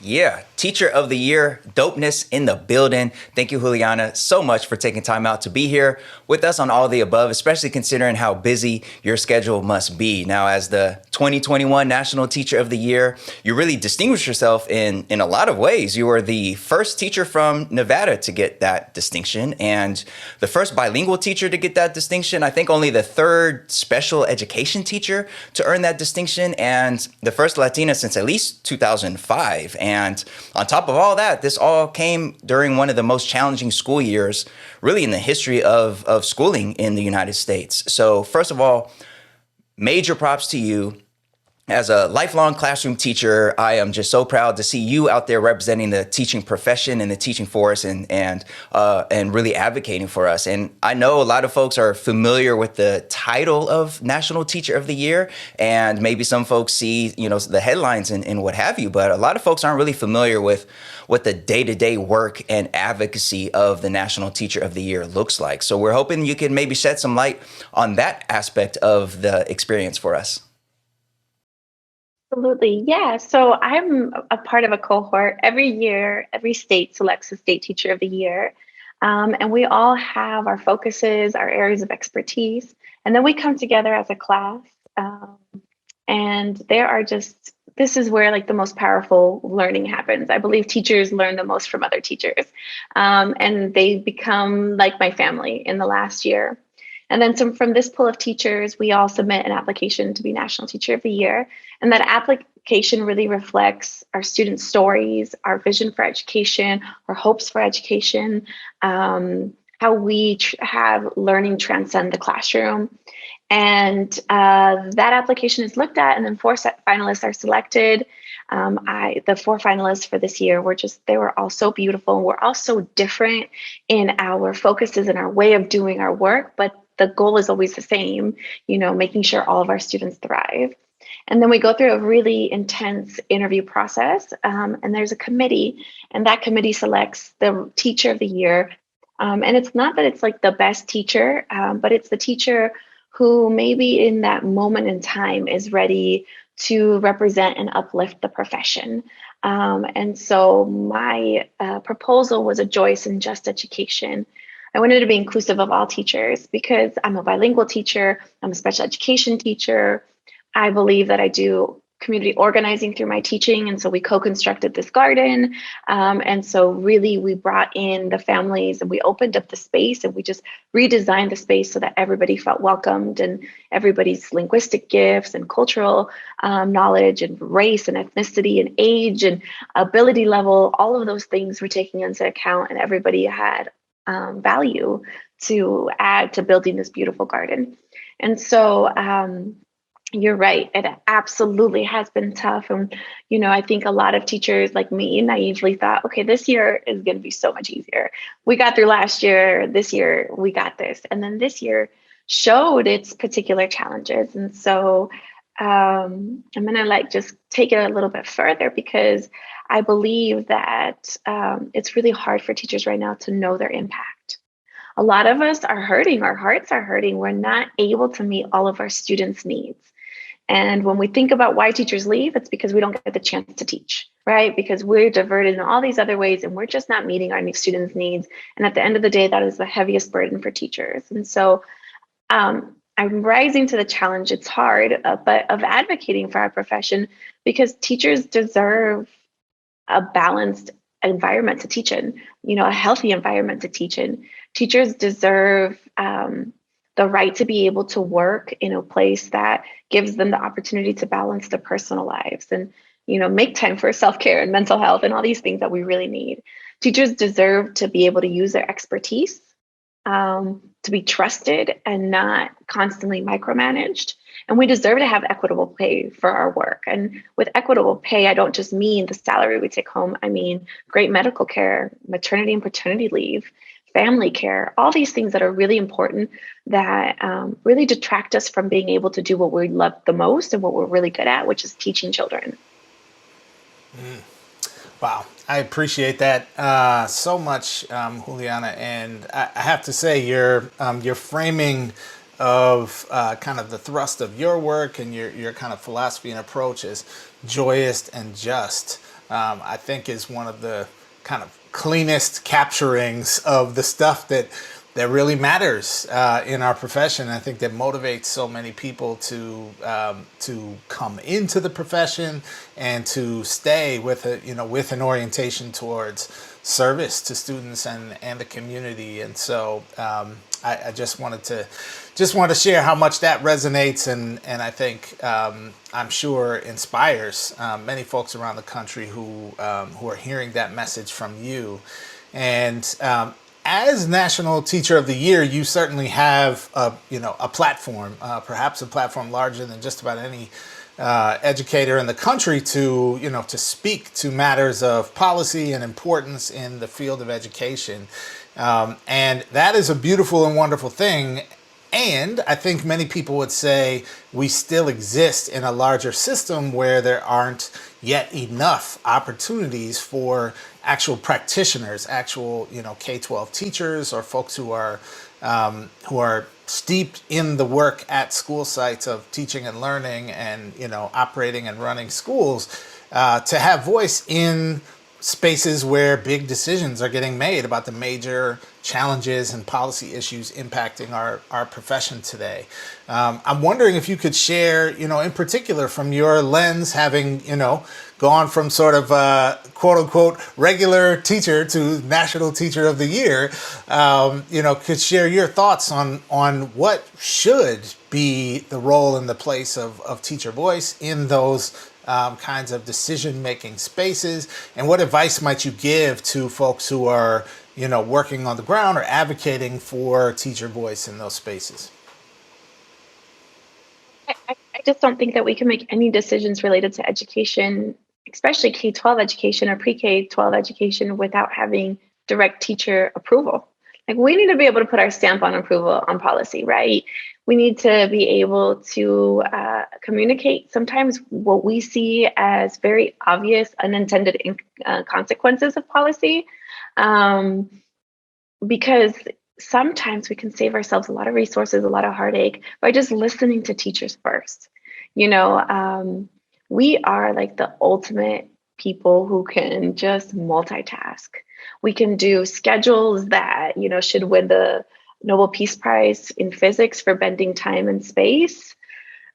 Yeah, Teacher of the Year, dopeness in the building. Thank you, Juliana, so much for taking time out to be here with us on all the above, especially considering how busy your schedule must be. Now, as the 2021 National Teacher of the Year, you really distinguished yourself in a lot of ways. You were the first teacher from Nevada to get that distinction and the first bilingual teacher to get that distinction. I think only the third special education teacher to earn that distinction and the first Latina since at least 2005. And on top of all that, this all came during one of the most challenging school years, really in the history of schooling in the United States. So first of all, major props to you. As a lifelong classroom teacher, I am just so proud to see you out there representing the teaching profession and the teaching force and really advocating for us. And I know a lot of folks are familiar with the title of National Teacher of the Year, and maybe some folks see, the headlines and what have you, but a lot of folks aren't really familiar with what the day-to-day work and advocacy of the National Teacher of the Year looks like. So we're hoping you can maybe shed some light on that aspect of the experience for us. Absolutely. Yeah. So I'm a part of a cohort. Every year, every state selects a state teacher of the year. And we all have our focuses, our areas of expertise. And then we come together as a class. And this is where like the most powerful learning happens. I believe teachers learn the most from other teachers. And they become like my family in the last year. And then from this pool of teachers, we all submit an application to be National Teacher of the Year. And that application really reflects our students' stories, our vision for education, our hopes for education, how we have learning transcend the classroom. And that application is looked at, and then 4 finalists are selected. The 4 finalists for this year they were all so beautiful. We're all so different in our focuses and our way of doing our work, but the goal is always the same, making sure all of our students thrive. And then we go through a really intense interview process, and there's a committee, and that committee selects the teacher of the year. And it's not that it's like the best teacher, but it's the teacher who maybe in that moment in time is ready to represent and uplift the profession. And so my proposal was a Joyous and Just education. I wanted to be inclusive of all teachers because I'm a bilingual teacher, I'm a special education teacher. I believe that I do community organizing through my teaching. And so we co-constructed this garden. And so really we brought in the families and we opened up the space and we just redesigned the space so that everybody felt welcomed and everybody's linguistic gifts and cultural knowledge and race and ethnicity and age and ability level, all of those things were taken into account and everybody had value to add to building this beautiful garden. And so you're right. It absolutely has been tough. And, I think a lot of teachers like me naively thought, okay, this year is going to be so much easier. We got through last year. This year, we got this. And then this year showed its particular challenges. And so I'm going to just take it a little bit further because I believe that it's really hard for teachers right now to know their impact. A lot of us are hurting, our hearts are hurting. We're not able to meet all of our students' needs. And when we think about why teachers leave, it's because we don't get the chance to teach, right? Because we're diverted in all these other ways and we're just not meeting our students' needs. And at the end of the day, that is the heaviest burden for teachers. And so I'm rising to the challenge. It's hard, but of advocating for our profession, because teachers deserve a balanced environment to teach in, a healthy environment to teach in. Teachers deserve the right to be able to work in a place that gives them the opportunity to balance their personal lives and, make time for self-care and mental health and all these things that we really need. Teachers deserve to be able to use their expertise, to be trusted and not constantly micromanaged. And we deserve to have equitable pay for our work. And with equitable pay, I don't just mean the salary we take home. I mean great medical care, maternity and paternity leave, family care, all these things that are really important that really detract us from being able to do what we love the most and what we're really good at, which is teaching children. Wow, I appreciate that so much, Juliana. And I have to say, your framing of kind of the thrust of your work and your kind of philosophy and approach is joyous and just, I think is one of the kind of cleanest capturings of the stuff that really matters in our profession. I think that motivates so many people to come into the profession and to stay with with an orientation towards service to students and the community. And so I just wanted to share how much that resonates and I think I'm sure inspires many folks around the country who are hearing that message from you. And as National Teacher of the Year, you certainly have a platform, perhaps a platform larger than just about any educator in the country to speak to matters of policy and importance in the field of education. And that is a beautiful and wonderful thing. And I think many people would say we still exist in a larger system where there aren't yet enough opportunities for actual practitioners, actual K-12 teachers or folks who are steeped in the work at school sites of teaching and learning and operating and running schools to have voice in spaces where big decisions are getting made about the major challenges and policy issues impacting our profession today. I'm wondering if you could share, in particular from your lens, having, gone from sort of quote unquote regular teacher to National Teacher of the Year, could share your thoughts on what should be the role and the place of teacher voice in those kinds of decision-making spaces, and what advice might you give to folks who are, working on the ground or advocating for teacher voice in those spaces? I just don't think that we can make any decisions related to education, especially K-12 education or pre-K-12 education, without having direct teacher approval. Like, we need to be able to put our stamp on approval on policy, right? We need to be able to communicate sometimes what we see as very obvious unintended consequences of policy, because sometimes we can save ourselves a lot of resources, a lot of heartache by just listening to teachers first. We are like the ultimate people who can just multitask. We can do schedules that, should win the Nobel Peace Prize in physics for bending time and space.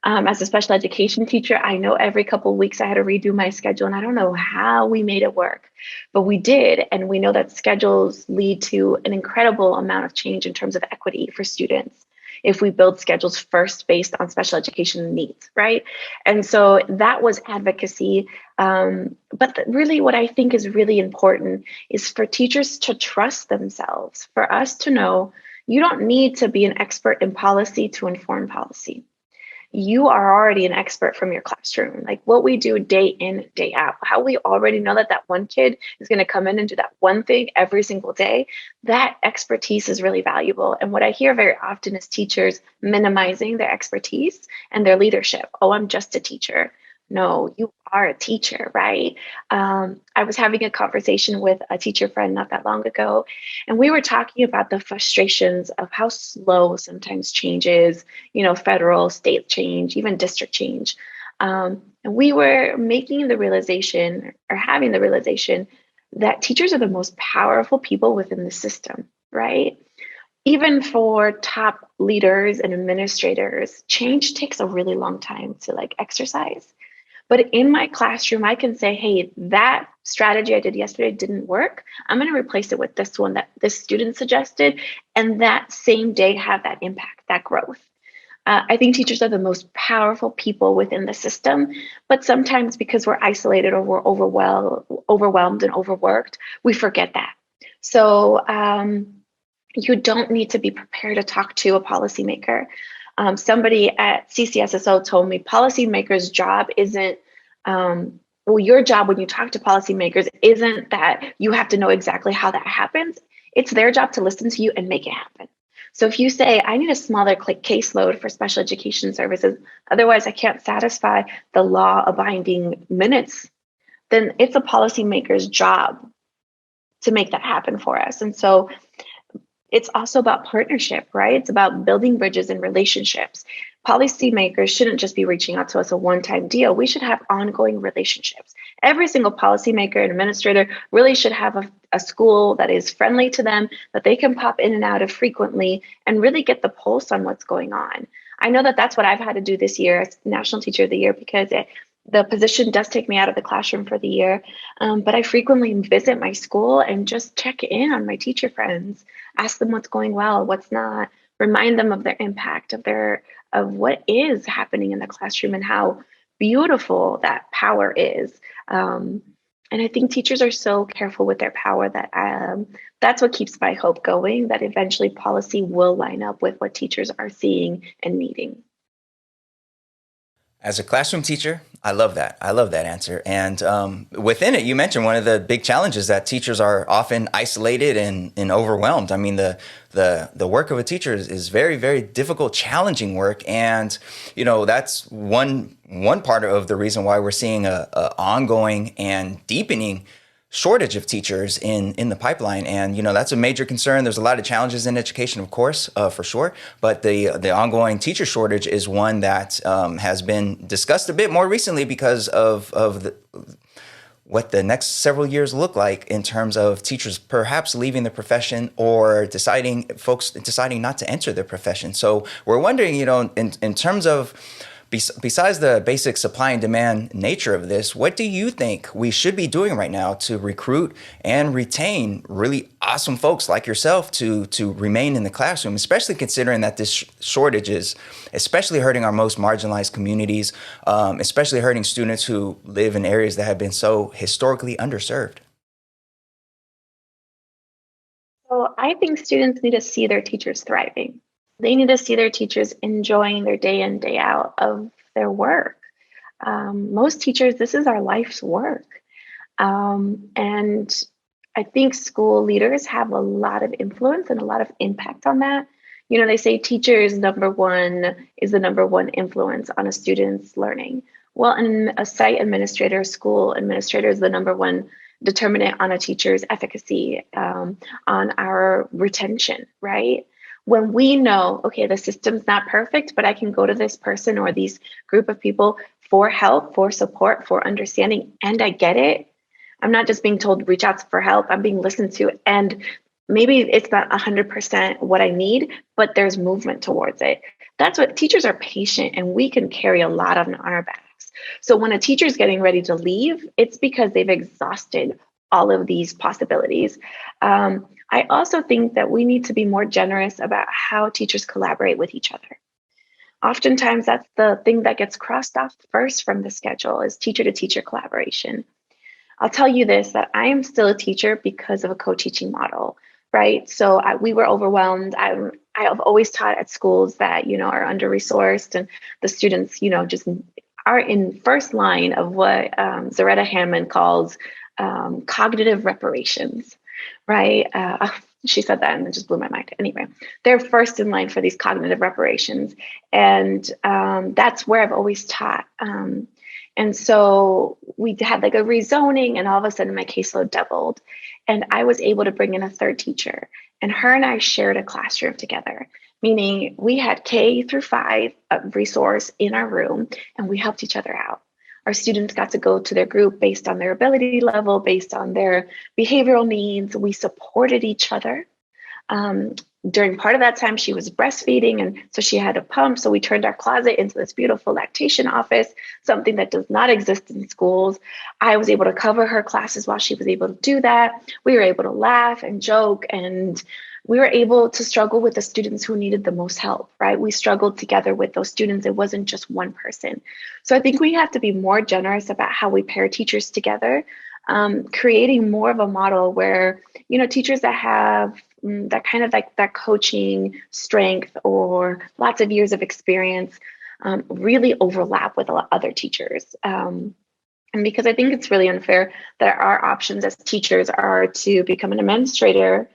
As a special education teacher, I know every couple of weeks I had to redo my schedule, and I don't know how we made it work, but we did. And we know that schedules lead to an incredible amount of change in terms of equity for students if we build schedules first based on special education needs, right? And so that was advocacy. But really what I think is really important is for teachers to trust themselves, for us to know you don't need to be an expert in policy to inform policy. You are already an expert from your classroom. Like what we do day in, day out, how we already know that one kid is going to come in and do that one thing every single day, that expertise is really valuable. And what I hear very often is teachers minimizing their expertise and their leadership. Oh, I'm just a teacher. No, you are a teacher, right? I was having a conversation with a teacher friend not that long ago, and we were talking about the frustrations of how slow sometimes change is, federal, state change, even district change. And we were making the realization or having the realization that teachers are the most powerful people within the system, right? Even for top leaders and administrators, change takes a really long time to like exercise. But in my classroom, I can say, hey, that strategy I did yesterday didn't work. I'm going to replace it with this one that this student suggested. And that same day have that impact, that growth. I think teachers are the most powerful people within the system, but sometimes because we're isolated or we're overwhelmed and overworked, we forget that. So you don't need to be prepared to talk to a policymaker. Somebody at CCSSO told me policymakers' job isn't, your job when you talk to policymakers isn't that you have to know exactly how that happens. It's their job to listen to you and make it happen. So if you say, I need a smaller caseload for special education services, otherwise I can't satisfy the law abiding minutes, then it's a policymaker's job to make that happen for us. And so it's also about partnership, right? It's about building bridges and relationships. Policymakers shouldn't just be reaching out to us a one-time deal. We should have ongoing relationships. Every single policymaker and administrator really should have a school that is friendly to them, that they can pop in and out of frequently and really get the pulse on what's going on. I know that that's what I've had to do this year as National Teacher of the Year because the position does take me out of the classroom for the year, but I frequently visit my school and just check in on my teacher friends, ask them what's going well, what's not, remind them of their impact, of what is happening in the classroom and how beautiful that power is. And I think teachers are so careful with their power that that's what keeps my hope going, that eventually policy will line up with what teachers are seeing and needing. As a classroom teacher, I love that. I love that answer. And within it, you mentioned one of the big challenges that teachers are often isolated and overwhelmed. I mean, the work of a teacher is very, very difficult, challenging work. And, that's one part of the reason why we're seeing a ongoing and deepening shortage of teachers in the pipeline. And, that's a major concern. There's a lot of challenges in education, of course, for sure. But the ongoing teacher shortage is one that has been discussed a bit more recently because of what the next several years look like in terms of teachers perhaps leaving the profession or folks deciding not to enter the profession. So we're wondering, in terms of besides the basic supply and demand nature of this, what do you think we should be doing right now to recruit and retain really awesome folks like yourself to remain in the classroom, especially considering that this shortage is especially hurting our most marginalized communities, especially hurting students who live in areas that have been so historically underserved? So I think students need to see their teachers thriving. They need to see their teachers enjoying their day in, day out of their work. Most teachers, this is our life's work. And I think school leaders have a lot of influence and a lot of impact on that. They say teachers is the number one influence on a student's learning. Well, in a site administrator, school administrator is the number one determinant on a teacher's efficacy, on our retention, right? When we know, okay, the system's not perfect, but I can go to this person or these group of people for help, for support, for understanding, and I get it. I'm not just being told reach out for help. I'm being listened to, and maybe it's not 100% what I need, but there's movement towards it. That's what teachers are patient, and we can carry a lot on our backs. So when a teacher is getting ready to leave, it's because they've exhausted all of these possibilities. I also think that we need to be more generous about how teachers collaborate with each other. Oftentimes, that's the thing that gets crossed off first from the schedule is teacher-to-teacher collaboration. I'll tell you this, that I am still a teacher because of a co-teaching model, right? So we were overwhelmed. I have always taught at schools that, are under-resourced and the students, just are in first line of what Zaretta Hammond calls cognitive reparations, right? She said that and it just blew my mind. Anyway, they're first in line for these cognitive reparations. And that's where I've always taught. And so we had like a rezoning, and all of a sudden my caseload doubled. And I was able to bring in a third teacher, and her and I shared a classroom together, meaning we had K through 5 resource in our room, and we helped each other out. Our students got to go to their group based on their ability level, based on their behavioral needs. We supported each other. During part of that time, she was breastfeeding, and so she had a pump. So we turned our closet into this beautiful lactation office, something that does not exist in schools. I was able to cover her classes while she was able to do that. We were able to laugh and joke, and we were able to struggle with the students who needed the most help, right? We struggled together with those students. It wasn't just one person. So I think we have to be more generous about how we pair teachers together, creating more of a model where, teachers that have that kind of like that coaching strength or lots of years of experience really overlap with a lot of other teachers. And because I think it's really unfair that our options as teachers are to become an administrator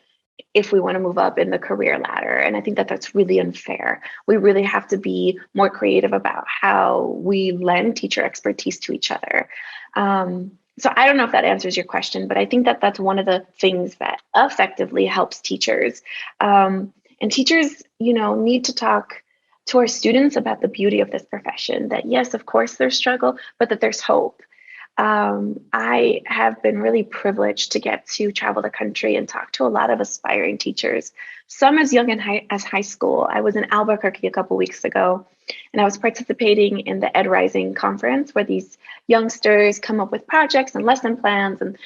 if we want to move up in the career ladder. And I think that that's really unfair. We really have to be more creative about how we lend teacher expertise to each other. So I don't know if that answers your question, but I think that that's one of the things that effectively helps teachers. And teachers, need to talk to our students about the beauty of this profession, that yes, of course there's struggle, but that there's hope. I have been really privileged to get to travel the country and talk to a lot of aspiring teachers, some as young as high school. I was in Albuquerque a couple weeks ago, and I was participating in the Ed Rising conference, where these youngsters come up with projects and lesson plans and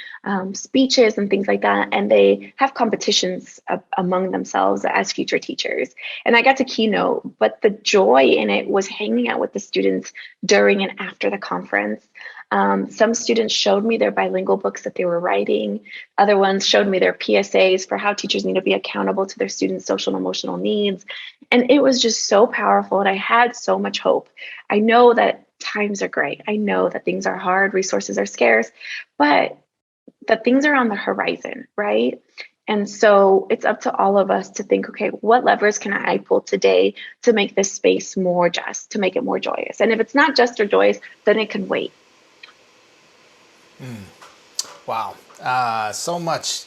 speeches and things like that. And they have competitions among themselves as future teachers. And I got to keynote, but the joy in it was hanging out with the students during and after the conference. Some students showed me their bilingual books that they were writing. Other ones showed me their PSAs for how teachers need to be accountable to their students' social and emotional needs. And it was just so powerful. And I had so much hope. I know that times are great. I know that things are hard, resources are scarce, but that things are on the horizon, right? And so it's up to all of us to think, okay, what levers can I pull today to make this space more just, to make it more joyous? And if it's not just or joyous, then it can wait. Wow. So much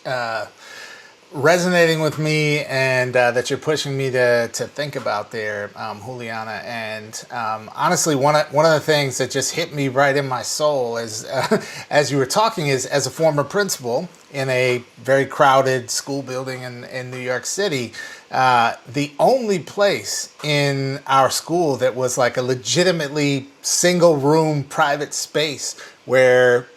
resonating with me, and that you're pushing me to think about there, Juliana. And honestly, one of the things that just hit me right in my soul is, as you were talking, is as a former principal in a very crowded school building in New York City, the only place in our school that was like a legitimately single room private space where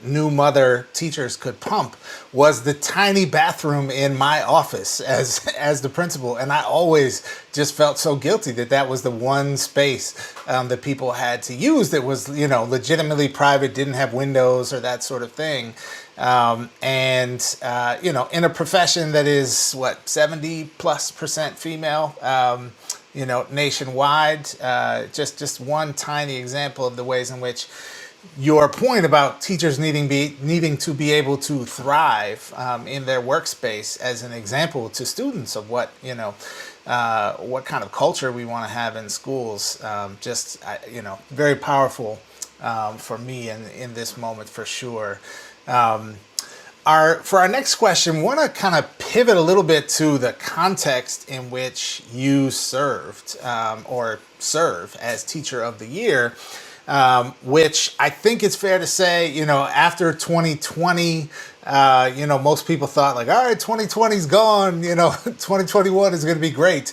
new mother teachers could pump was the tiny bathroom in my office as the principal. And I always just felt so guilty that was the one space that people had to use that was, legitimately private, didn't have windows or that sort of thing. In a profession that is 70+% female, nationwide, just one tiny example of the ways in which your point about teachers needing to be able to thrive in their workspace as an example to students of what kind of culture we want to have in schools. Very powerful for me in this moment for sure. For our next question, we want to kind of pivot a little bit to the context in which you served or serve as Teacher of the Year. Which I think it's fair to say, after 2020, most people thought like, all right, 2020's gone, 2021 is going to be great.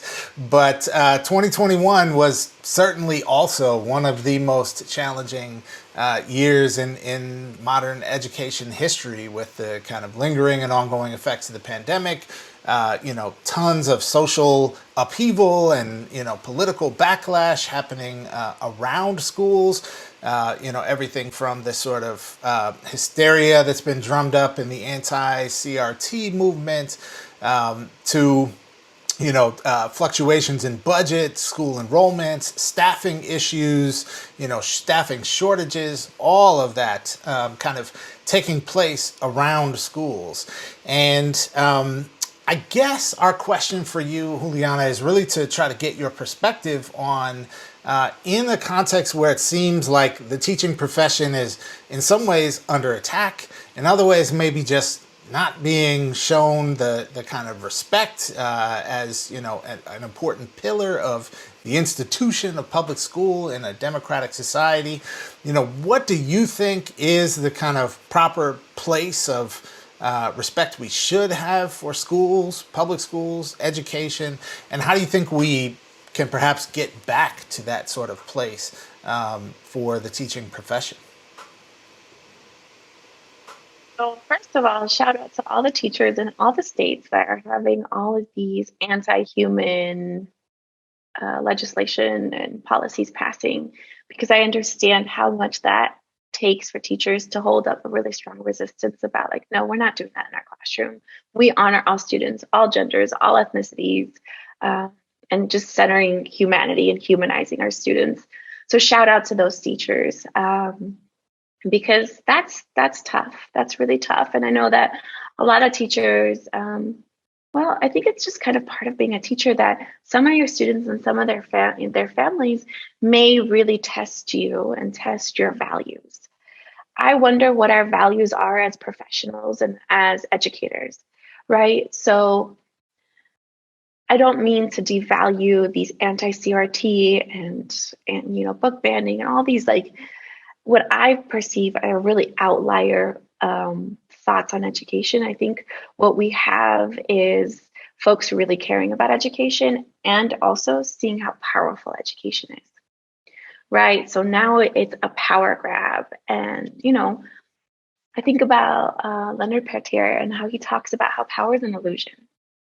But 2021 was certainly also one of the most challenging years in modern education history, with the kind of lingering and ongoing effects of the pandemic. Tons of social upheaval and, political backlash happening around schools. Everything from this sort of hysteria that's been drummed up in the anti-CRT movement to, fluctuations in budget, school enrollments, staffing issues, staffing shortages, all of that kind of taking place around schools. And I guess our question for you, Juliana, is really to try to get your perspective on, in a context where it seems like the teaching profession is in some ways under attack, in other ways maybe just not being shown the kind of respect as, an important pillar of the institution of public school in a democratic society. What do you think is the kind of proper place of respect we should have for schools, public schools, education, and how do you think we can perhaps get back to that sort of place for the teaching profession? So first of all, shout out to all the teachers in all the states that are having all of these anti-human legislation and policies passing, because I understand how much that takes for teachers to hold up a really strong resistance about like, no, we're not doing that in our classroom. We honor all students, all genders, all ethnicities, and just centering humanity and humanizing our students. So shout out to those teachers. Because that's tough. That's really tough. And I know that a lot of teachers, I think it's just kind of part of being a teacher that some of your students and some of their families may really test you and test your values. I wonder what our values are as professionals and as educators, right? So I don't mean to devalue these anti-CRT and book banning and all these what I perceive are really outlier thoughts on education. I think what we have is folks really caring about education and also seeing how powerful education is, right? So now it's a power grab. And, I think about Leonard Peltier and how he talks about how power is an illusion.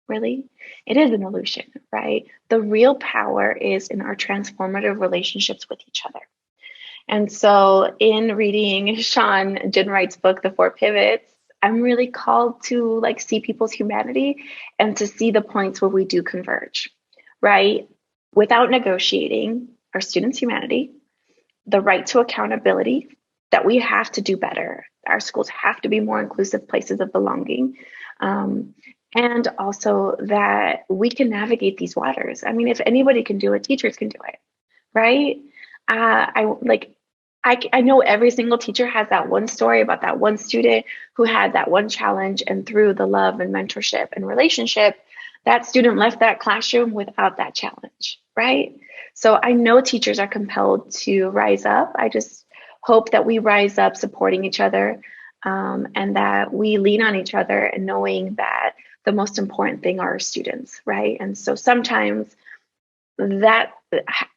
Really, it is an illusion, right? The real power is in our transformative relationships with each other. And so in reading Sean Ginwright's book, The Four Pivots, I'm really called to see people's humanity and to see the points where we do converge, right? Without negotiating our students' humanity, the right to accountability, that we have to do better. Our schools have to be more inclusive places of belonging. And also that we can navigate these waters. I mean, if anybody can do it, teachers can do it, right? I know every single teacher has that one story about that one student who had that one challenge, and through the love and mentorship and relationship, that student left that classroom without that challenge, right? So I know teachers are compelled to rise up. I just hope that we rise up supporting each other, and that we lean on each other and knowing that the most important thing are our students, right? And so sometimes that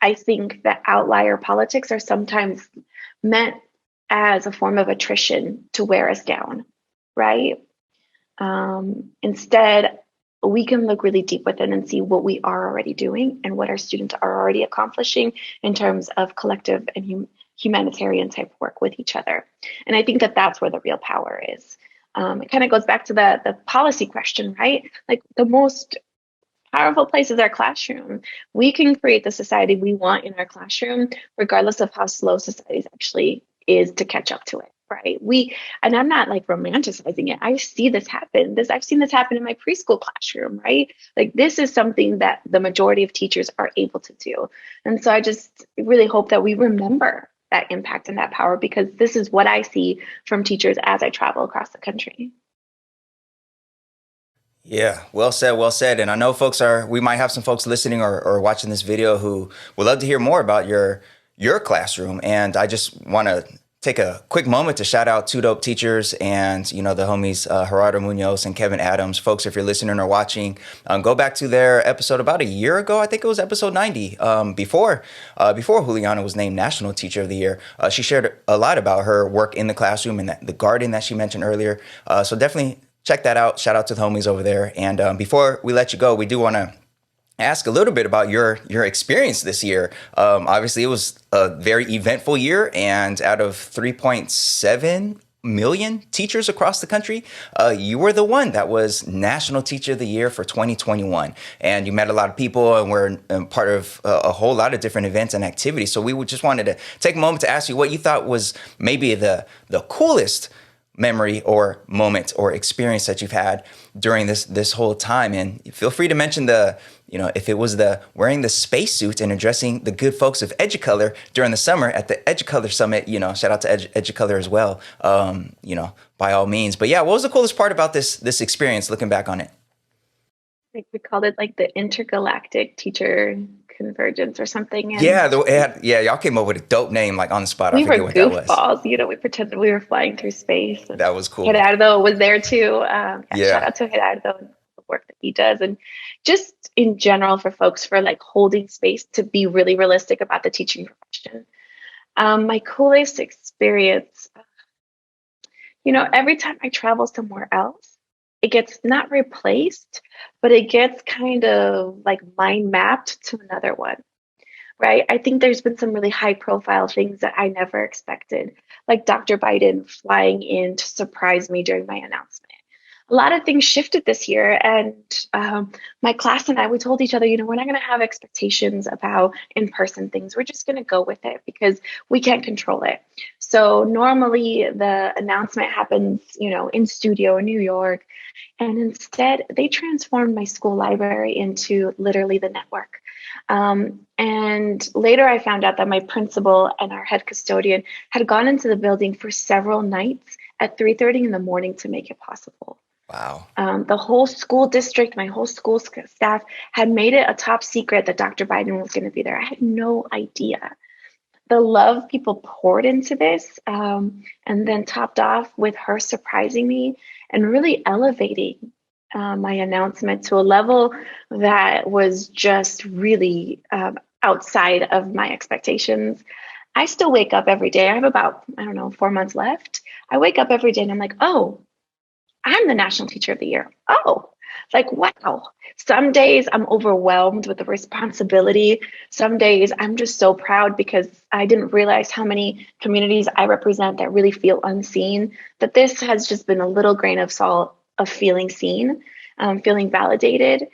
I think that outlier politics are sometimes meant as a form of attrition to wear us down, right? Instead, we can look really deep within and see what we are already doing and what our students are already accomplishing in terms of collective and humanitarian type work with each other. And I think that that's where the real power is. It kind of goes back to the policy question, right? The most powerful place is our classroom. We can create the society we want in our classroom, regardless of how slow society actually is to catch up to it, right? And I'm not romanticizing it. I see this happen. I've seen this happen in my preschool classroom, right? This is something that the majority of teachers are able to do. And so I just really hope that we remember that impact and that power, because this is what I see from teachers as I travel across the country. Yeah, well said, well said. And I know we might have some folks listening or watching this video who would love to hear more about your classroom. And I just want to take a quick moment to shout out two dope teachers and, the homies Gerardo Munoz and Kevin Adams. Folks, if you're listening or watching, go back to their episode about a year ago. I think it was episode 90, before Juliana was named National Teacher of the Year. She shared a lot about her work in the classroom and the garden that she mentioned earlier. So definitely check that out. Shout out to the homies over there. And before we let you go, we do want to ask a little bit about your experience this year. Obviously, it was a very eventful year, and out of 3.7 million teachers across the country, you were the one that was National Teacher of the Year for 2021. And you met a lot of people and were part of a whole lot of different events and activities. So we just wanted to take a moment to ask you what you thought was maybe the coolest memory or moment or experience that you've had during this whole time. And feel free to mention if it was the wearing the spacesuit and addressing the good folks of Educolor during the summer at the Educolor Summit, shout out to Educolor as well, by all means. But yeah, what was the coolest part about this experience looking back on it? Like we called it like the intergalactic teacher convergence or something. And y'all came up with a dope name like on the spot. We I forget were what that was. goofballs, we pretended we were flying through space. And that was cool. Gerardo was there too. Shout out to Gerardo and the work that he does. And just in general for folks for like holding space to be really realistic about the teaching profession. My coolest experience, every time I travel somewhere else, it gets not replaced, but it gets kind of like mind mapped to another one, right? I think there's been some really high profile things that I never expected, like Dr. Biden flying in to surprise me during my announcement. A lot of things shifted this year, and my class and I, we told each other, we're not going to have expectations about in-person things. We're just going to go with it because we can't control it. So normally the announcement happens, in studio in New York, and instead they transformed my school library into literally the network. And later I found out that my principal and our head custodian had gone into the building for several nights at 3:30 in the morning to make it possible. Wow. The whole school district, my whole school staff had made it a top secret that Dr. Biden was going to be there. I had no idea. The love people poured into this, and then topped off with her surprising me and really elevating my announcement to a level that was just really outside of my expectations. I still wake up every day. I have about, 4 months left. I wake up every day and I'm like, oh, I'm the National Teacher of the Year. Oh, like, wow. Some days I'm overwhelmed with the responsibility. Some days I'm just so proud because I didn't realize how many communities I represent that really feel unseen, that this has just been a little grain of salt of feeling seen, feeling validated.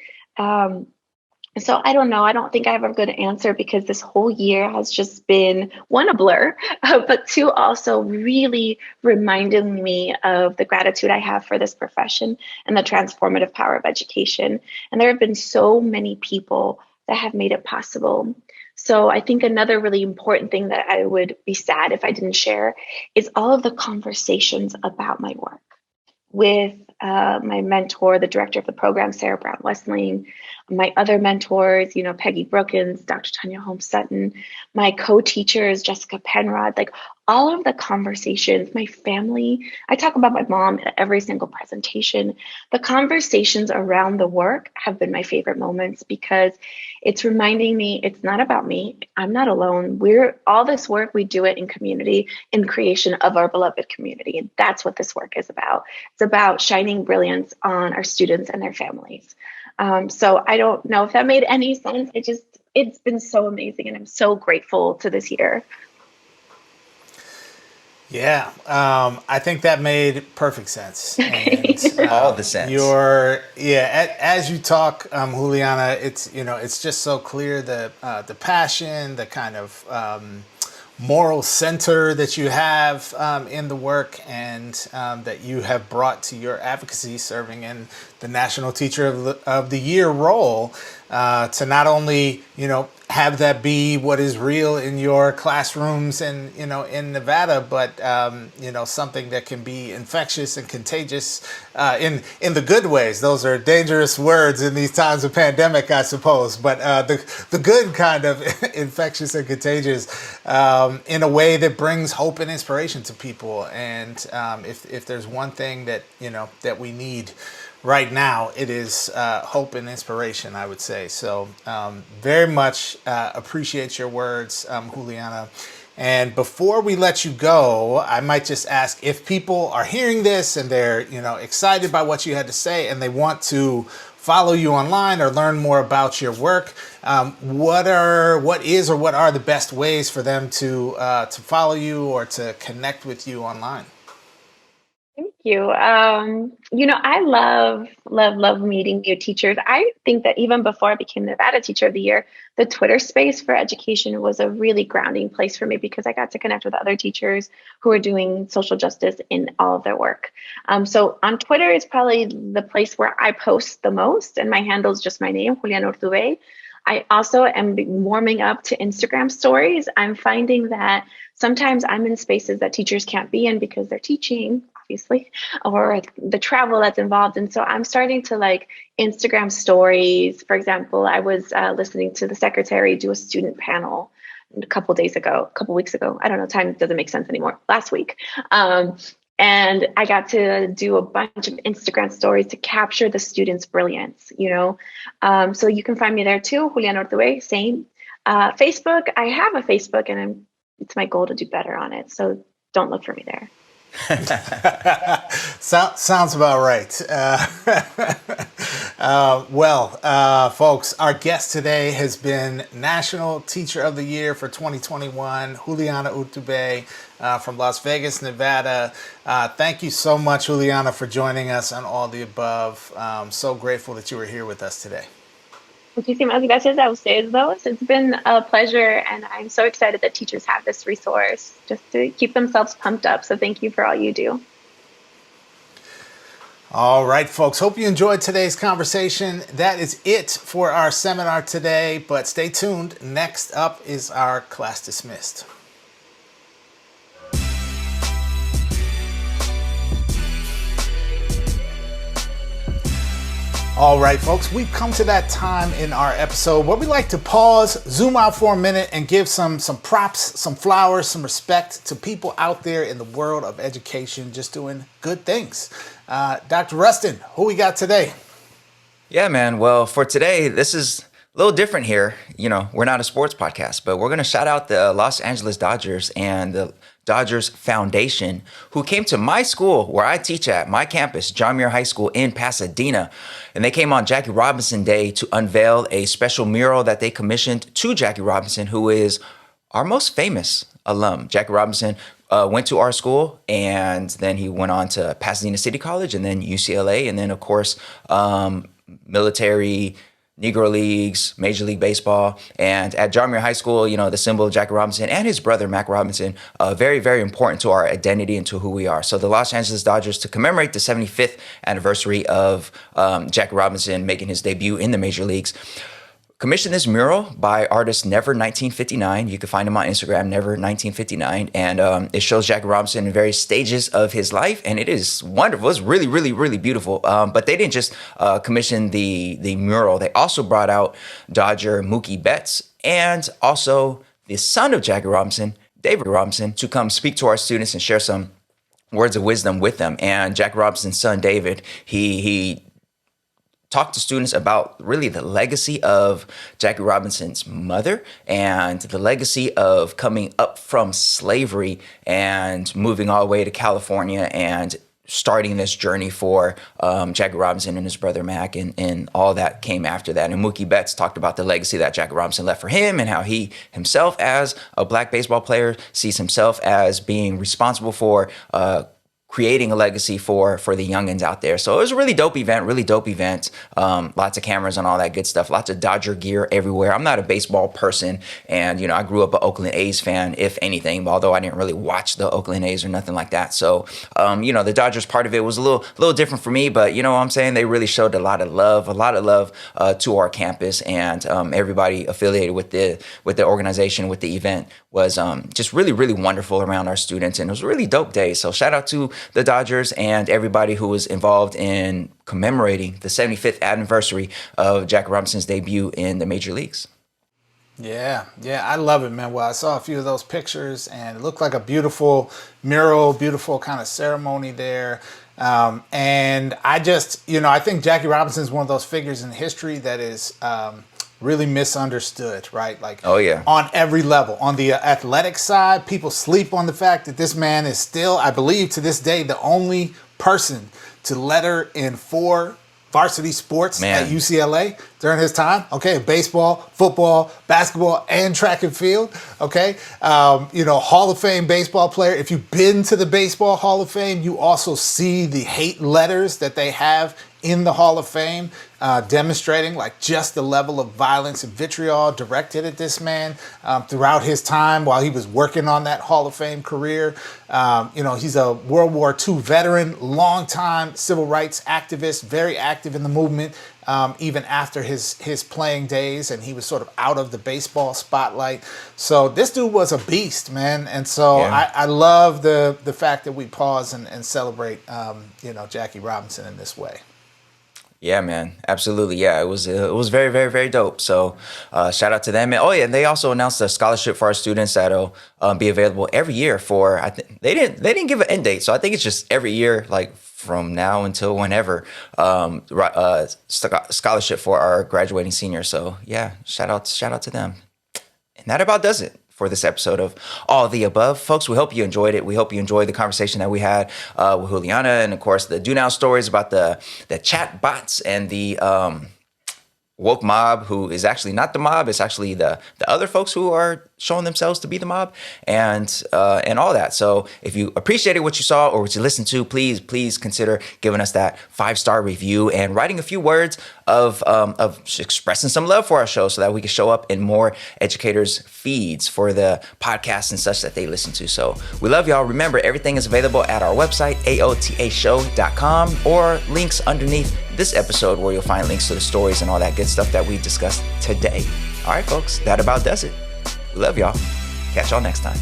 So I don't know. I don't think I have a good answer because this whole year has just been, one, a blur, but two, also really reminding me of the gratitude I have for this profession and the transformative power of education. And there have been so many people that have made it possible. So I think another really important thing that I would be sad if I didn't share is all of the conversations about my work with my mentor, the director of the program, Sarah Brown Westling, my other mentors, Peggy Brookins, Dr. Tanya Holmes Sutton, my co-teachers, Jessica Penrod, like all of the conversations, my family. I talk about my mom at every single presentation. The conversations around the work have been my favorite moments because it's reminding me it's not about me. I'm not alone. All this work, we do it in community, in creation of our beloved community. And that's what this work is about. It's about shining brilliance on our students and their families. So I don't know if that made any sense. It's been so amazing and I'm so grateful to this year. Yeah, I think that made perfect sense. And, all the sense. As you talk, Juliana, it's just so clear the passion, the kind of moral center that you have in the work, and that you have brought to your advocacy, serving in the National Teacher of the Year role, to not only have that be what is real in your classrooms and in Nevada, but something that can be infectious and contagious in the good ways. Those are dangerous words in these times of pandemic, I suppose, but the good kind of infectious and contagious in a way that brings hope and inspiration to people. And if there's one thing that that we need right now, it is hope and inspiration, I would say. So very much appreciate your words, Juliana. And before we let you go, I might just ask, if people are hearing this and they're excited by what you had to say and they want to follow you online or learn more about your work, what are the best ways for them to follow you or to connect with you online? Thank you. I love meeting new teachers. I think that even before I became the Nevada Teacher of the Year, the Twitter space for education was a really grounding place for me because I got to connect with other teachers who are doing social justice in all of their work. So on Twitter is probably the place where I post the most, and my handle is just my name, Juliana Urtubey. I also am warming up to Instagram stories. I'm finding that sometimes I'm in spaces that teachers can't be in because they're teaching, obviously, or the travel that's involved. And so I'm starting to like Instagram stories. For example, I was listening to the secretary do a student panel a couple weeks ago. I don't know, time doesn't make sense anymore. Last week. And I got to do a bunch of Instagram stories to capture the students' brilliance, So you can find me there too, Juliana Urtubey, same. Facebook, I have a Facebook and it's my goal to do better on it. So don't look for me there. Sounds about right. Folks, our guest today has been National Teacher of the Year for 2021, Juliana Urtubey from Las Vegas, Nevada. Thank you so much, Juliana, for joining us on All the Above. So grateful that you were here with us today. Muchísimas gracias a ustedes dos. It's been a pleasure, and I'm so excited that teachers have this resource just to keep themselves pumped up. So thank you for all you do. All right, folks. Hope you enjoyed today's conversation. That is it for our seminar today, but stay tuned. Next up is our class dismissed. All right, folks, we've come to that time in our episode where we like to pause, zoom out for a minute, and give some props, some flowers, some respect to people out there in the world of education just doing good things. Dr. Rustin, who we got today? Yeah, man. Well, for today, this is a little different here. We're not a sports podcast, but we're going to shout out the Los Angeles Dodgers and the Dodgers Foundation, who came to my school where I teach at, my campus, John Muir High School in Pasadena. And they came on Jackie Robinson Day to unveil a special mural that they commissioned to Jackie Robinson, who is our most famous alum. Jackie Robinson went to our school, and then he went on to Pasadena City College and then UCLA. And then, of course, military, Negro Leagues, Major League Baseball. And at John Muir High School, the symbol of Jackie Robinson and his brother, Mac Robinson, very, very important to our identity and to who we are. So the Los Angeles Dodgers, to commemorate the 75th anniversary of Jackie Robinson making his debut in the Major Leagues, commissioned this mural by artist Never1959. You can find him on Instagram, Never1959. And it shows Jackie Robinson in various stages of his life. And it is wonderful. It's really, really, really beautiful. But they didn't just commission the mural. They also brought out Dodger Mookie Betts and also the son of Jackie Robinson, David Robinson, to come speak to our students and share some words of wisdom with them. And Jackie Robinson's son, David, he talk to students about really the legacy of Jackie Robinson's mother and the legacy of coming up from slavery and moving all the way to California and starting this journey for Jackie Robinson and his brother Mac and all that came after that. And Mookie Betts talked about the legacy that Jackie Robinson left for him and how he himself, as a black baseball player, sees himself as being responsible for creating a legacy for the youngins out there. So it was a really dope event. Lots of cameras and all that good stuff. Lots of Dodger gear everywhere. I'm not a baseball person, and I grew up an Oakland A's fan, if anything, although I didn't really watch the Oakland A's or nothing like that. So the Dodgers part of it was a little different for me, but what I'm saying, they really showed a lot of love to our campus, and everybody affiliated with the organization, with the event, was just really, really wonderful around our students, and it was a really dope day. So shout out to the Dodgers and everybody who was involved in commemorating the 75th anniversary of Jackie Robinson's debut in the Major Leagues. Yeah, I love it, man. Well, I saw a few of those pictures, and it looked like a beautiful mural, beautiful kind of ceremony there. And I just, I think Jackie Robinson is one of those figures in history that is really misunderstood, right? Like, oh yeah, on every level. On the athletic side, people sleep on the fact that this man is still, I believe to this day, the only person to letter in 4 varsity sports Man. at UCLA during his time. Okay, baseball, football, basketball, and track and field. Okay, Hall of Fame baseball player. If you've been to the Baseball Hall of Fame, you also see the hate letters that they have in the Hall of Fame, demonstrating like just the level of violence and vitriol directed at this man throughout his time while he was working on that Hall of Fame career. He's a World War II veteran, longtime civil rights activist, very active in the movement, even after his playing days, and he was sort of out of the baseball spotlight. So this dude was a beast, man. And so I love the fact that we pause and celebrate, Jackie Robinson in this way. Yeah, man, absolutely. Yeah, it was very, very, very dope. So shout out to them. And they also announced a scholarship for our students that'll be available every year for, they didn't give an end date. So I think it's just every year, like from now until whenever, scholarship for our graduating seniors. So yeah, shout out to them. And that about does it for this episode of All the Above. Folks, we hope you enjoyed it. We hope you enjoyed the conversation that we had with Juliana, and of course the Do Now stories about the chat bots and the woke mob, who is actually not the mob. It's actually the other folks who are showing themselves to be the mob, and all that. So if you appreciated what you saw or what you listened to, please consider giving us that 5-star review and writing a few words of expressing some love for our show, so that we can show up in more educators' feeds for the podcasts and such that they listen to. So we love y'all. Remember, everything is available at our website, aotashow.com, or links underneath this episode where you'll find links to the stories and all that good stuff that we discussed today. All right, folks, that about does it. We love y'all. Catch y'all next time.